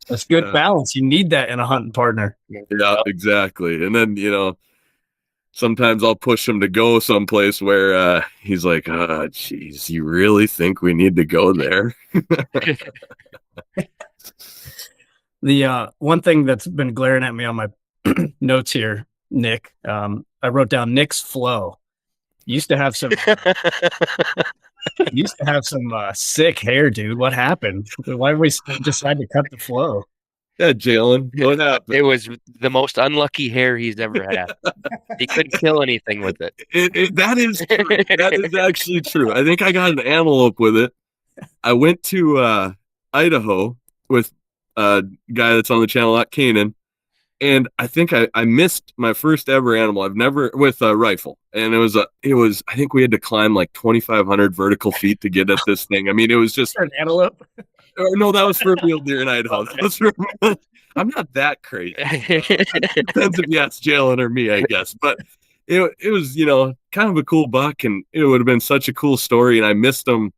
That's good balance. You need that in a hunting partner. Yeah, exactly. And then, sometimes I'll push him to go someplace where he's like, geez, you really think we need to go there? The one thing that's been glaring at me on my notes here, Nick, I wrote down Nick's flow. Used to have some sick hair, dude. What happened? Why did we decide to cut the flow? Yeah, Jalen, what happened? It was the most unlucky hair he's ever had. He couldn't kill anything with it. That is true. That is actually true. I think I got an antelope with it. I went to Idaho with a guy that's on the channel, Kanan, and I think I missed my first ever animal. I've never with a rifle, and it was I think we had to climb like 2,500 vertical feet to get at this thing. I mean, it was just an antelope. No, that was for a mule deer in Idaho. That was I'm not that crazy. Depends if you ask Jalen or me, I guess. But it was, kind of a cool buck, and it would have been such a cool story. And I missed him.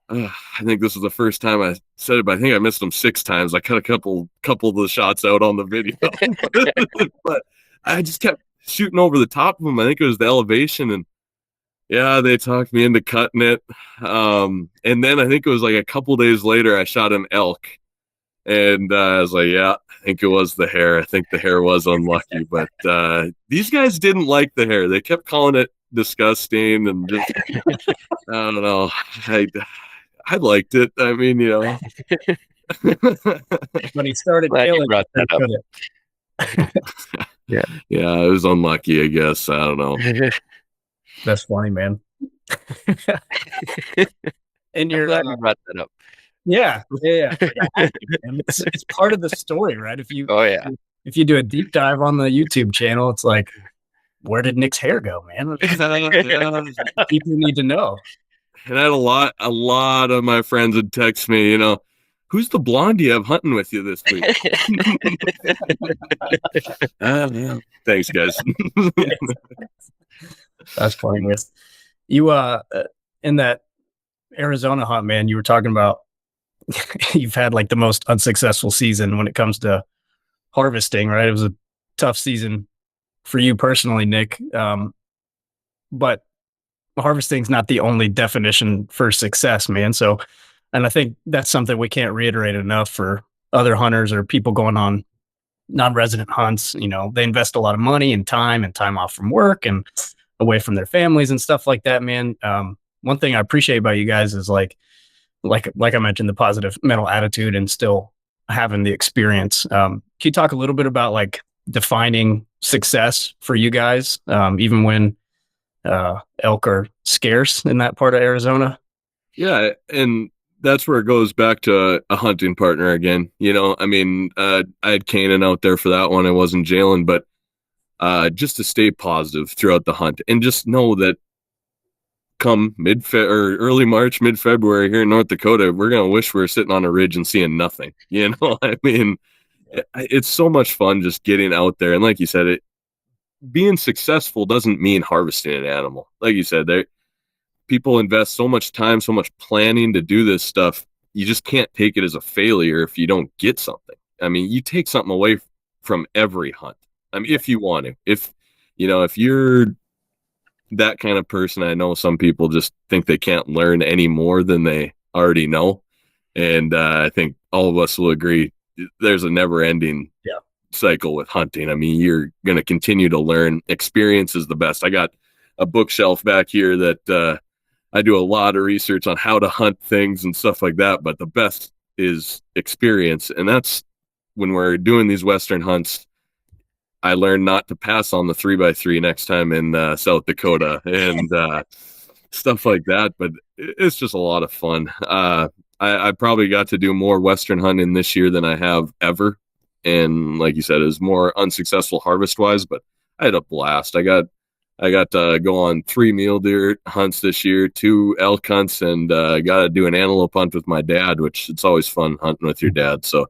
I think this was the first time I said it, but I think I missed him 6 times. I cut a couple of the shots out on the video, but I just kept shooting over the top of him. I think it was the elevation, and yeah, they talked me into cutting it. And then I think it was like a couple days later, I shot an elk. And I was like, yeah, I think it was the hair. I think the hair was unlucky. But these guys didn't like the hair. They kept calling it disgusting. And just, I don't know. I liked it. I mean, When he started killing it. Yeah, it was unlucky, I guess. I don't know. That's funny, man. And you're glad you brought that up. Yeah. It's part of the story, right? If you do a deep dive on the YouTube channel, it's like, where did Nick's hair go, man? People need to know. And I had a lot of my friends would text me, who's the blonde you have hunting with you this week? Thanks, guys. That's funny. You in that Arizona hunt, man, you were talking about you've had like the most unsuccessful season when it comes to harvesting, right? It was a tough season for you personally, Nick. But harvesting's not the only definition for success, man. So, and I think that's something we can't reiterate enough for other hunters or people going on non-resident hunts. They invest a lot of money and time off from work and away from their families and stuff like that, man. One thing I appreciate about you guys is like I mentioned, the positive mental attitude and still having the experience. Can you talk a little bit about like defining success for you guys, even when elk are scarce in that part of Arizona? Yeah, and that's where it goes back to a hunting partner again. I mean, I had Kanan out there for that one. It wasn't Jalen, but just to stay positive throughout the hunt and just know that come early March, mid-February here in North Dakota, we're going to wish we were sitting on a ridge and seeing nothing. I mean, it's so much fun just getting out there. And like you said, being successful doesn't mean harvesting an animal. Like you said, people invest so much time, so much planning to do this stuff. You just can't take it as a failure if you don't get something. I mean, you take something away from every hunt. I mean, if you want to, if you're that kind of person, I know some people just think they can't learn any more than they already know. And I think all of us will agree there's a never ending cycle with hunting. I mean, you're going to continue to learn. Experience is the best. I got a bookshelf back here that I do a lot of research on how to hunt things and stuff like that. But the best is experience. And that's when we're doing these Western hunts. I learned not to pass on the 3x3 next time in South Dakota and stuff like that. But it's just a lot of fun. I probably got to do more Western hunting this year than I have ever. And like you said, it was more unsuccessful harvest wise, but I had a blast. I got to go on 3 mule deer hunts this year, 2 elk hunts, and got to do an antelope hunt with my dad, which it's always fun hunting with your dad. So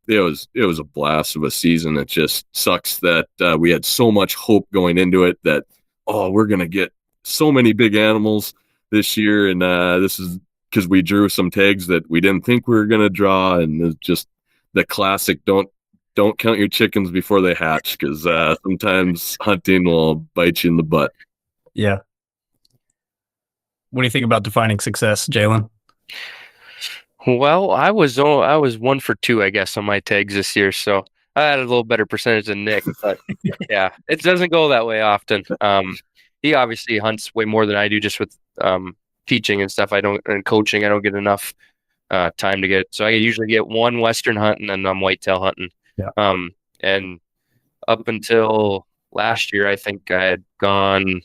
it was a blast of a season. It just sucks that we had so much hope going into it that, we're going to get so many big animals this year. And this is because we drew some tags that we didn't think we were going to draw. And it's just the classic, don't count your chickens before they hatch, because sometimes hunting will bite you in the butt. Yeah. What do you think about defining success, Jalen? Well, I was 1 for 2, I guess, on my tags this year, so I had a little better percentage than Nick. But yeah, it doesn't go that way often. He obviously hunts way more than I do, just with teaching and stuff. And coaching. I don't get enough time to get. So I usually get one Western hunt, and then I'm whitetail hunting. Yeah. And up until last year, I think I had gone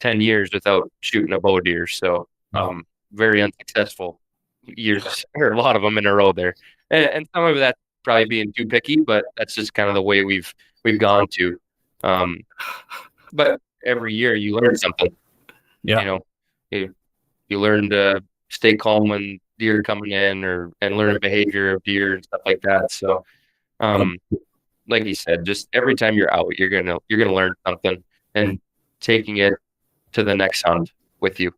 10 years without shooting a bow deer. So very unsuccessful years, or a lot of them in a row there. And some of that probably being too picky, but that's just kind of the way we've gone to. But every year you learn something. Yeah. You know, you learn to stay calm when deer are coming in, and learn the behavior of deer and stuff like that. So, like you said, just every time you're out, you're gonna learn something, and taking it to the next hunt with you.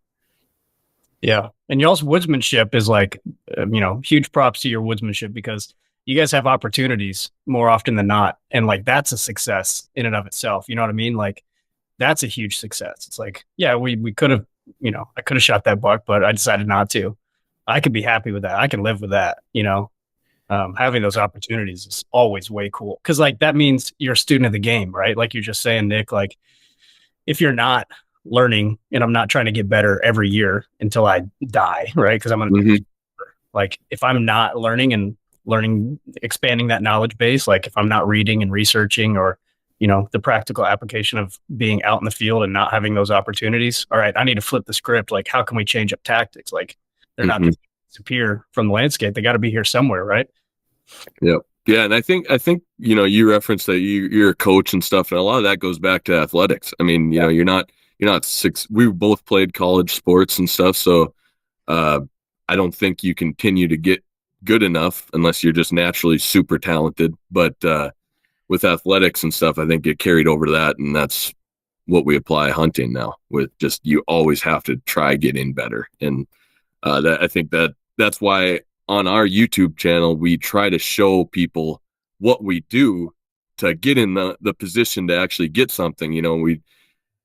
Yeah. And y'all's woodsmanship is like, huge props to your woodsmanship, because you guys have opportunities more often than not. And like, that's a success in and of itself. You know what I mean? Like, that's a huge success. It's like, yeah, we could have, I could have shot that buck, but I decided not to. I could be happy with that. I can live with that. Having those opportunities is always way cool. Cause like, that means you're a student of the game, right? Like you're just saying, Nick, like if you're not learning, and I'm not trying to get better every year until I die, right? Cause I'm going to like, if I'm not learning, expanding that knowledge base, like if I'm not reading and researching, or, the practical application of being out in the field and not having those opportunities. All right, I need to flip the script. Like, how can we change up tactics? Like, they're not going to disappear from the landscape. They got to be here somewhere, right? Yep. Yeah. And I think, you referenced that you're a coach and stuff, and a lot of that goes back to athletics. I mean, you're not we both played college sports and stuff. So, I don't think you continue to get good enough unless you're just naturally super talented. But, with athletics and stuff, I think it carried over to that. And that's what we apply hunting now, with just, you always have to try getting better. And, I think that's why on our YouTube channel, we try to show people what we do to get in the position to actually get something.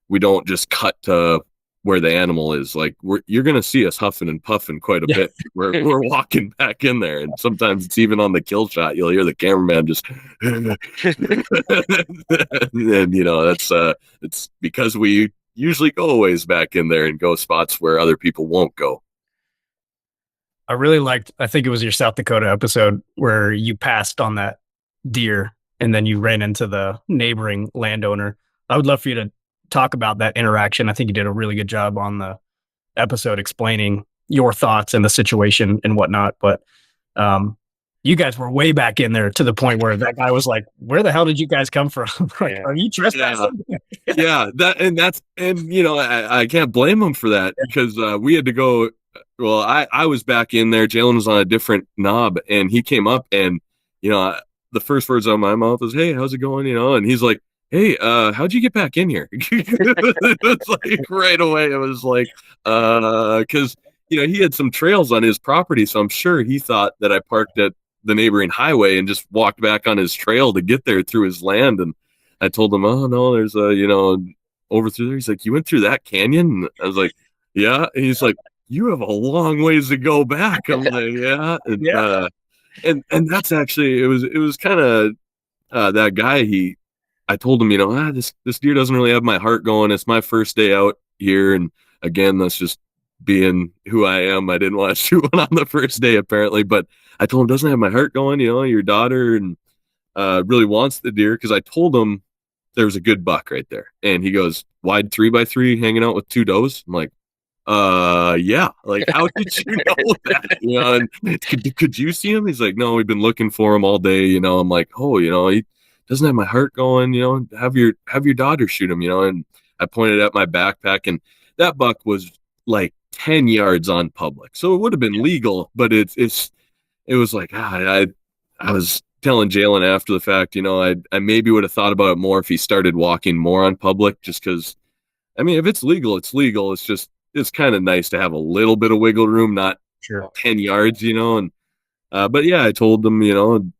We don't just cut to where the animal is. Like, you're going to see us huffing and puffing quite a bit. We're walking back in there, and sometimes it's even on the kill shot. You'll hear the cameraman just, and that's it's because we usually go a ways back in there and go spots where other people won't go. I really liked, I think it was your South Dakota episode where you passed on that deer and then you ran into the neighboring landowner. I would love for you to talk about that interaction. I think you did a really good job on the episode explaining your thoughts and the situation and whatnot. But you guys were way back in there to the point where that guy was like, "Where the hell did you guys come from? Like, are you trespassing?" Yeah, I can't blame him for that, because we had to go. Well, I was back in there. Jalen was on a different knob, and he came up, and the first words out of my mouth was, "Hey, how's it going?" And he's like, "Hey, how'd you get back in here?" It's like right away. It was like, because he had some trails on his property, so I'm sure he thought that I parked at the neighboring highway and just walked back on his trail to get there through his land. And I told him, "Oh no, there's over through there." He's like, "You went through that canyon?" And I was like, "Yeah." And he's like, "You have a long ways to go back." I'm like, "Yeah." And, Yeah. And that's actually, it was kind of that guy. I told him, this deer doesn't really have my heart going. It's my first day out here. And again, that's just being who I am. I didn't want to shoot one on the first day, apparently, but I told him, doesn't have my heart going, your daughter and really wants the deer. Cause I told him there was a good buck right there. And he goes, "Wide 3x3 hanging out with 2 does?" I'm like, yeah. Like, how did you know that? And could you see him? He's like, "No, we've been looking for him all day." I'm like, "Oh, he doesn't have my heart going, have your daughter shoot him," and I pointed at my backpack, and that buck was like 10 yards on public. So it would have been legal, but it was like, I was telling Jalen after the fact, I maybe would have thought about it more if he started walking more on public, just because, I mean, if it's legal, it's legal. It's just, it's kind of nice to have a little bit of wiggle room, not Sure. 10 yards, and but yeah, I told him, you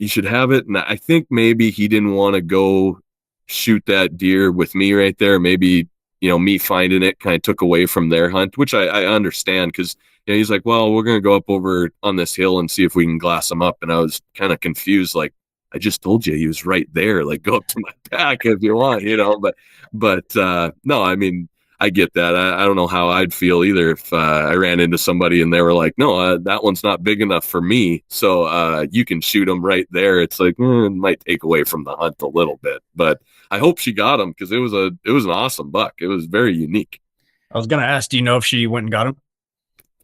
should have it. And I think maybe he didn't want to go shoot that deer with me right there. Maybe, me finding it kind of took away from their hunt, which I understand, because he's like, well, we're going to go up over on this hill and see if we can glass him up. And I was kind of confused, like, I just told you he was right there. Like, go up to my back if you want, but no, I mean, I get that. I don't know how I'd feel either if I ran into somebody and they were like, no, that one's not big enough for me. So you can shoot them right there. It's like, it might take away from the hunt a little bit, but I hope she got him, because it was an awesome buck. It was very unique. I was going to ask, do you know if she went and got him?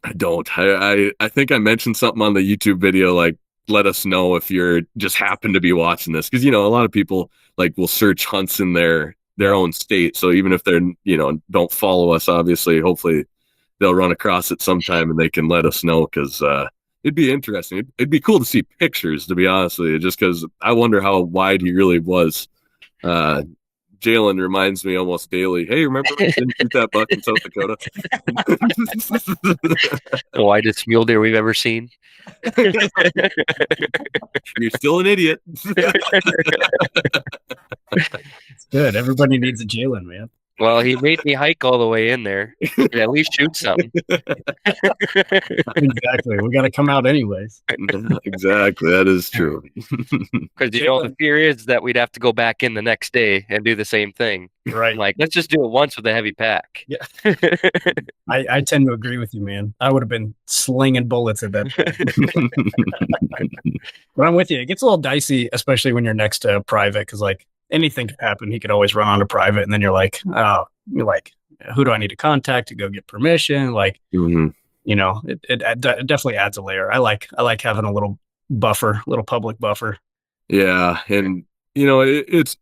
I don't. I think I mentioned something on the YouTube video, like, let us know if you're just happen to be watching this, because a lot of people like will search hunts in their own state. So even if they're don't follow us, obviously, hopefully they'll run across it sometime and they can let us know, because it'd be interesting. It'd be cool to see pictures, to be honest with you, just because I wonder how wide he really was. Jalen reminds me almost daily, hey, remember when I didn't shoot that buck in South Dakota? The widest mule deer we've ever seen. You're still an idiot. It's good. Everybody needs a Jalen, man. Well, he made me hike all the way in there. At least shoot something. Exactly. We got to come out anyways. Exactly. That is true. Because the fear is that we'd have to go back in the next day and do the same thing. Right. Like, let's just do it once with a heavy pack. Yeah. I tend to agree with you, man. I would have been slinging bullets at that point. But I'm with you. It gets a little dicey, especially when you're next to a private, because like anything could happen. He could always run onto private, and then you're like, who do I need to contact to go get permission? Like, it definitely adds a layer. I like having a little buffer, little public buffer. Yeah, and it's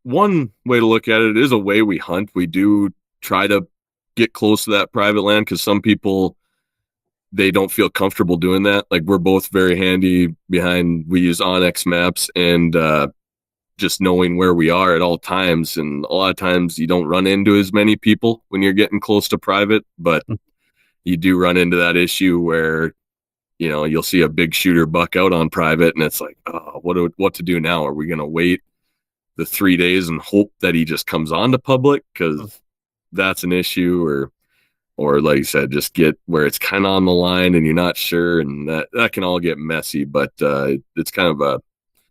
one way to look at it is a way we hunt. We do try to get close to that private land, because some people, they don't feel comfortable doing that. Like, we're both very handy behind, we use Onyx maps, and just knowing where we are at all times. And a lot of times you don't run into as many people when you're getting close to private, but you do run into that issue where, you'll see a big shooter buck out on private, and it's like, oh, what to do now? Are we going to wait the 3 days and hope that he just comes on to public? Because that's an issue, or like you said, just get where it's kind of on the line and you're not sure, and that can all get messy. But it's kind of a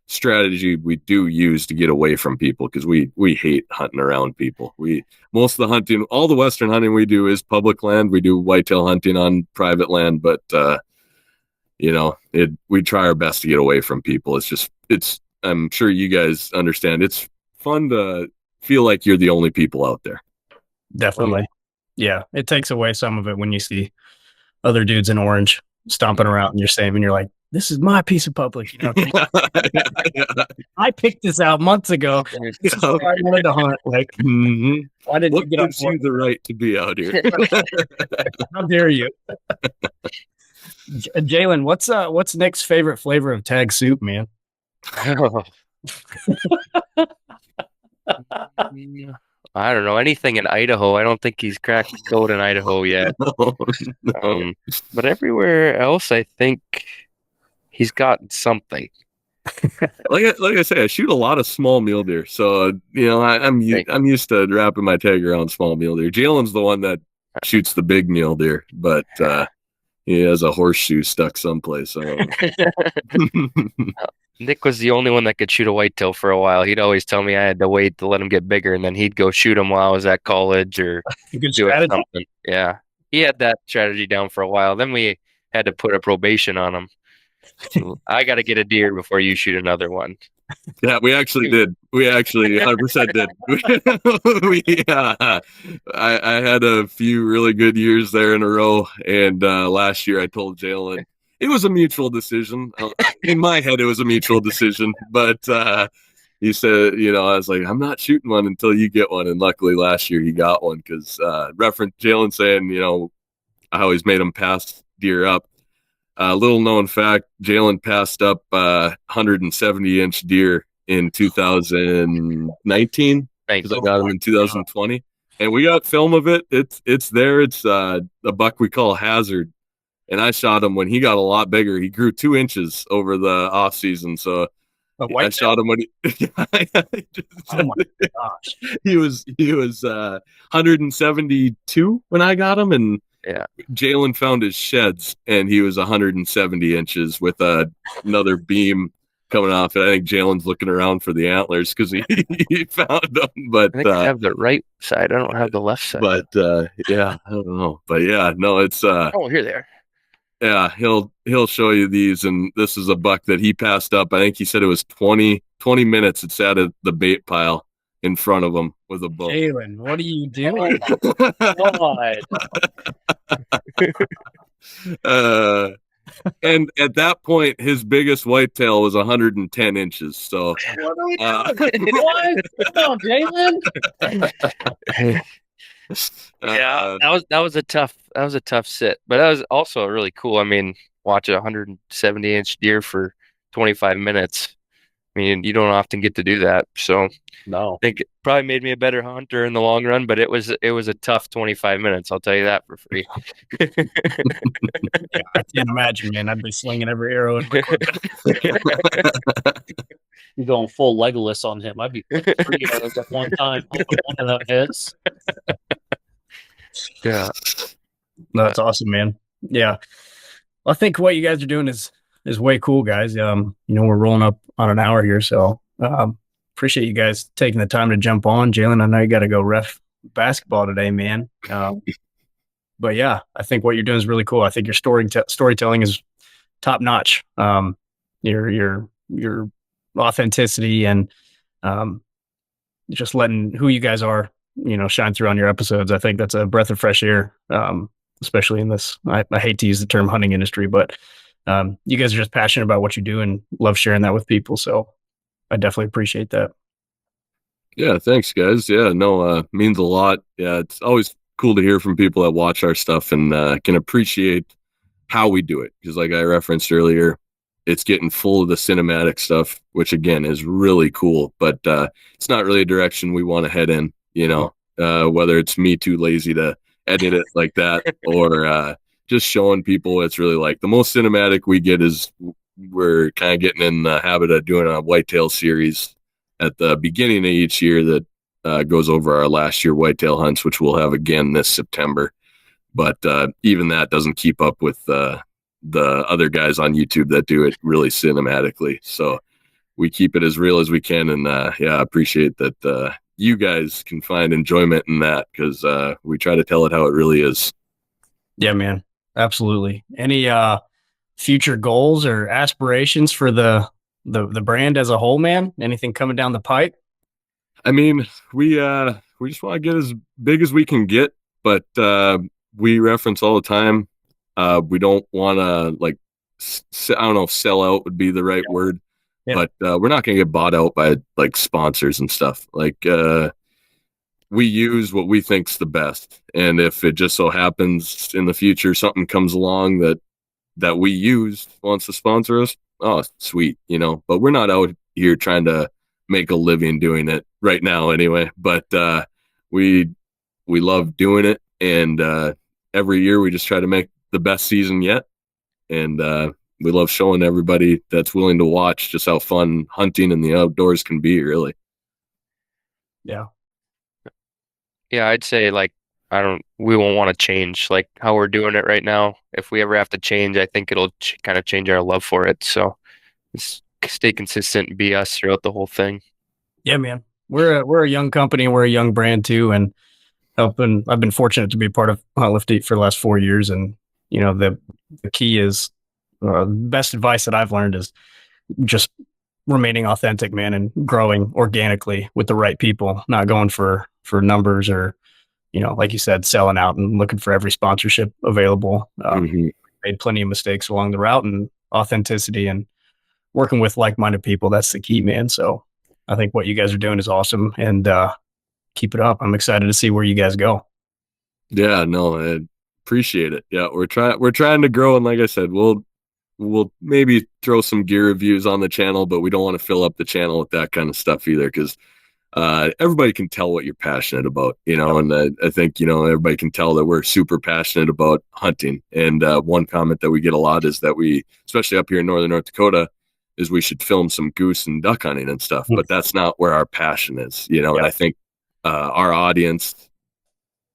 strategy we do use to get away from people, because we hate hunting around people. Most of the hunting, all the Western hunting we do is public land. We do whitetail hunting on private land, but we try our best to get away from people. I'm sure you guys understand, it's fun to feel like you're the only people out there. Definitely. Yeah, it takes away some of it when you see other dudes in orange stomping around in your same, and you're like, this is my piece of public. I picked this out months ago. This is where I wanted to hunt. Like, why did you get up for the right to be out here? How dare you? Jalen, what's Nick's favorite flavor of tag soup, man? I don't know, anything in Idaho. I don't think he's cracked the code in Idaho yet. No. But everywhere else, I think he's got something. Like I say, I shoot a lot of small mule deer, so I'm used to wrapping my tag around small mule deer. Jalen's the one that shoots the big mule deer, but he has a horseshoe stuck someplace. So. Nick was the only one that could shoot a whitetail for a while. He'd always tell me I had to wait to let him get bigger, and then he'd go shoot him while I was at college or do something. Yeah, he had that strategy down for a while. Then we had to put a probation on him. So I got to get a deer before you shoot another one. Yeah, we actually did. We actually 100% did. I had a few really good years there in a row, and last year I told Jalen it was a mutual decision. In my head, it was a mutual decision, but he said, I was like, I'm not shooting one until you get one, and luckily last year he got one, because reference Jalen saying, I always made him pass deer up. Little known fact, Jalen passed up 170-inch deer in 2019, because I got him in 2020. And we got film of it. It's there. It's a buck we call Hazard. And I shot him when he got a lot bigger. He grew 2 inches over the off season. So I shot him when he Oh my gosh. he was 172 when I got him, and Yeah. Jalen found his sheds and he was 170 inches with another beam coming off it. I think Jalen's looking around for the antlers because he found them. But I think I have the right side. I don't have the left side. But yeah, I don't know. But yeah, no, it's Oh, here they are. yeah, he'll show you these, and this is a buck that he passed up. I think he said it was 20 minutes. It sat at the bait pile in front of him with a bow. Jalen, what are you doing? And at that point, his biggest whitetail was 110 inches. So What are we doing? What? Come on, Jalen. Yeah, that was a tough sit, but that was also really cool. I mean, watch a 170-inch deer for 25 minutes. I mean, you don't often get to do that. So No. I think it probably made me a better hunter in the long run, but it was a tough 25 minutes. I'll tell you that for free. Yeah, I can't imagine, man. I'd be slinging every arrow in my You're going full Legolas on him. I'd be 3 arrows at one time. One of them hits. Yeah. No, that's awesome, man. Yeah. Well, I think what you guys are doing is way cool, guys. We're rolling up on an hour here, so appreciate you guys taking the time to jump on. Jalen, I know you got to go ref basketball today, man. But yeah, I think what you're doing is really cool. I think your storytelling is top notch. Your authenticity and just letting who you guys are, shine through on your episodes. I think that's a breath of fresh air, especially in this. I hate to use the term hunting industry, but you guys are just passionate about what you do and love sharing that with people. So I definitely appreciate that. Yeah, thanks, guys. Yeah, no, means a lot. Yeah, it's always cool to hear from people that watch our stuff and can appreciate how we do it. Because like I referenced earlier, it's getting full of the cinematic stuff, which again is really cool, but it's not really a direction we want to head in, whether it's me too lazy to edit it like that or just showing people what it's really like. The most cinematic we get is we're kind of getting in the habit of doing a whitetail series at the beginning of each year that goes over our last year whitetail hunts, which we'll have again this September. But even that doesn't keep up with the other guys on YouTube that do it really cinematically. So we keep it as real as we can. And I appreciate that you guys can find enjoyment in that because we try to tell it how it really is. Yeah, man. Absolutely. Any future goals or aspirations for the brand as a whole, man? Anything coming down the pipe? I mean, we just want to get as big as we can get, but we reference all the time. We don't want to I don't know if sell out would be the right word, but we're not going to get bought out by like sponsors and stuff. Like we use what we think's the best, and if it just so happens in the future something comes along that we use wants to sponsor us, oh sweet, But we're not out here trying to make a living doing it right now, anyway. But we love doing it, and every year we just try to make the best season yet, and we love showing everybody that's willing to watch just how fun hunting in the outdoors can be, really. Yeah, I'd say we won't want to change like how we're doing it right now. If we ever have to change, I think it'll kind of change our love for it. So just stay consistent and be us throughout the whole thing. Yeah, man. We're a young company and we're a young brand too. And I've been fortunate to be a part of Hunt Lift Eat for the last 4 years. And, the key is best advice that I've learned is just remaining authentic, man, and growing organically with the right people, not going for numbers or, like you said, selling out and looking for every sponsorship available. Made plenty of mistakes along the route, and authenticity and working with like-minded people. That's the key, man. So I think what you guys are doing is awesome, and keep it up. I'm excited to see where you guys go. Yeah, no, I appreciate it. Yeah, we're trying to grow, and like I said, we'll maybe throw some gear reviews on the channel, but we don't want to fill up the channel with that kind of stuff either, because everybody can tell what you're passionate about, and I think, everybody can tell that we're super passionate about hunting. And one comment that we get a lot is that we, especially up here in northern North Dakota, is we should film some goose and duck hunting and stuff, but that's not where our passion is, and I think our audience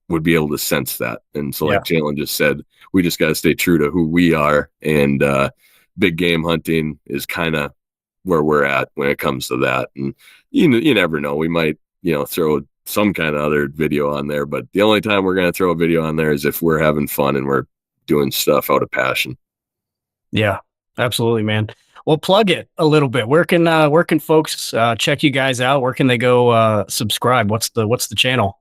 would be able to sense that. And so like Jalen just said, we just got to stay true to who we are, and big game hunting is kind of where we're at when it comes to that. And you never know, we might throw some kind of other video on there, but the only time we're going to throw a video on there is if we're having fun and we're doing stuff out of passion. Yeah, absolutely, man. Well, plug it a little bit. Where can folks check you guys out? Where can they go subscribe? What's the channel?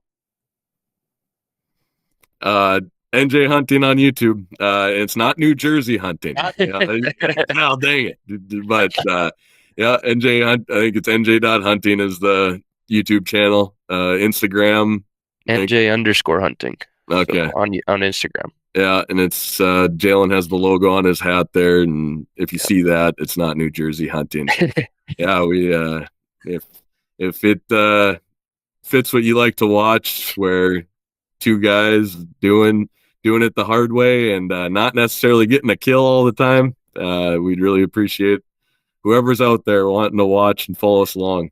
NJ Hunting on YouTube. It's not New Jersey Hunting. Well, dang it. But NJ Hunt, I think it's NJ.hunting is the YouTube channel. Instagram. NJ_hunting. Okay. So on Instagram. Yeah, and it's Jalen has the logo on his hat there, and if you see that, it's not New Jersey Hunting. Yeah, we if it fits what you like to watch, where two guys doing it the hard way and not necessarily getting a kill all the time, we'd really appreciate whoever's out there wanting to watch and follow us along.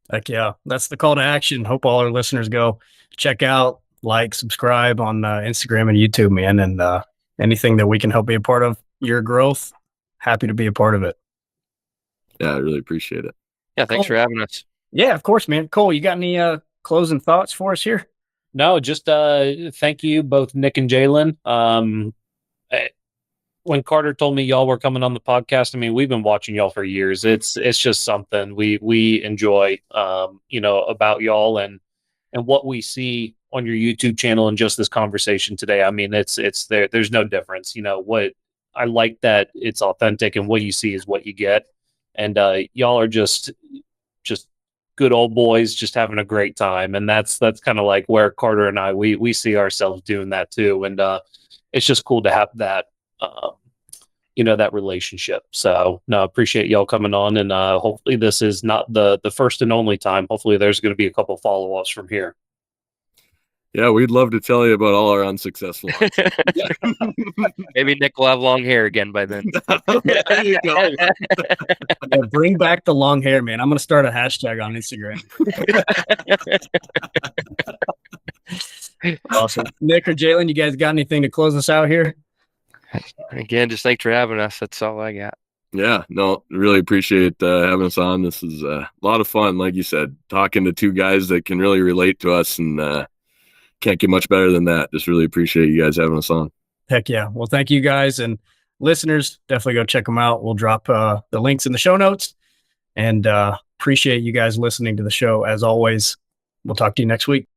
Heck yeah, that's the call to action. Hope all our listeners go check out, like, subscribe on Instagram and YouTube, man. And anything that we can help be a part of your growth, happy to be a part of it. Yeah, I really appreciate it. Yeah, thanks for having us. Yeah, of course, man. Cole, you got any closing thoughts for us here? No, just thank you both, Nick and Jalen. When Carter told me y'all were coming on the podcast, I mean, we've been watching y'all for years. It's just something we enjoy, about y'all and what we see on your YouTube channel and just this conversation today. I mean, it's there. There's no difference. What I like that it's authentic, and what you see is what you get. And y'all are just good old boys, just having a great time. And that's kind of like where Carter and I we see ourselves doing that too. And it's just cool to have that that relationship. So no, appreciate y'all coming on, and hopefully this is not the first and only time. Hopefully there's going to be a couple follow-ups from here. Yeah, we'd love to tell you about all our unsuccessful hunts. Maybe Nick will have long hair again by then. There you go. Yeah, bring back the long hair, man. I'm going to start a hashtag on Instagram. Awesome. Nick or Jalen, you guys got anything to close us out here? Again, just thanks for having us. That's all I got. Yeah, no, really appreciate having us on. This is a lot of fun, like you said, talking to two guys that can really relate to us, and can't get much better than that. Just really appreciate you guys having us on. Heck yeah. Well, thank you guys, and listeners, definitely go check them out. We'll drop the links in the show notes, and appreciate you guys listening to the show as always. We'll talk to you next week.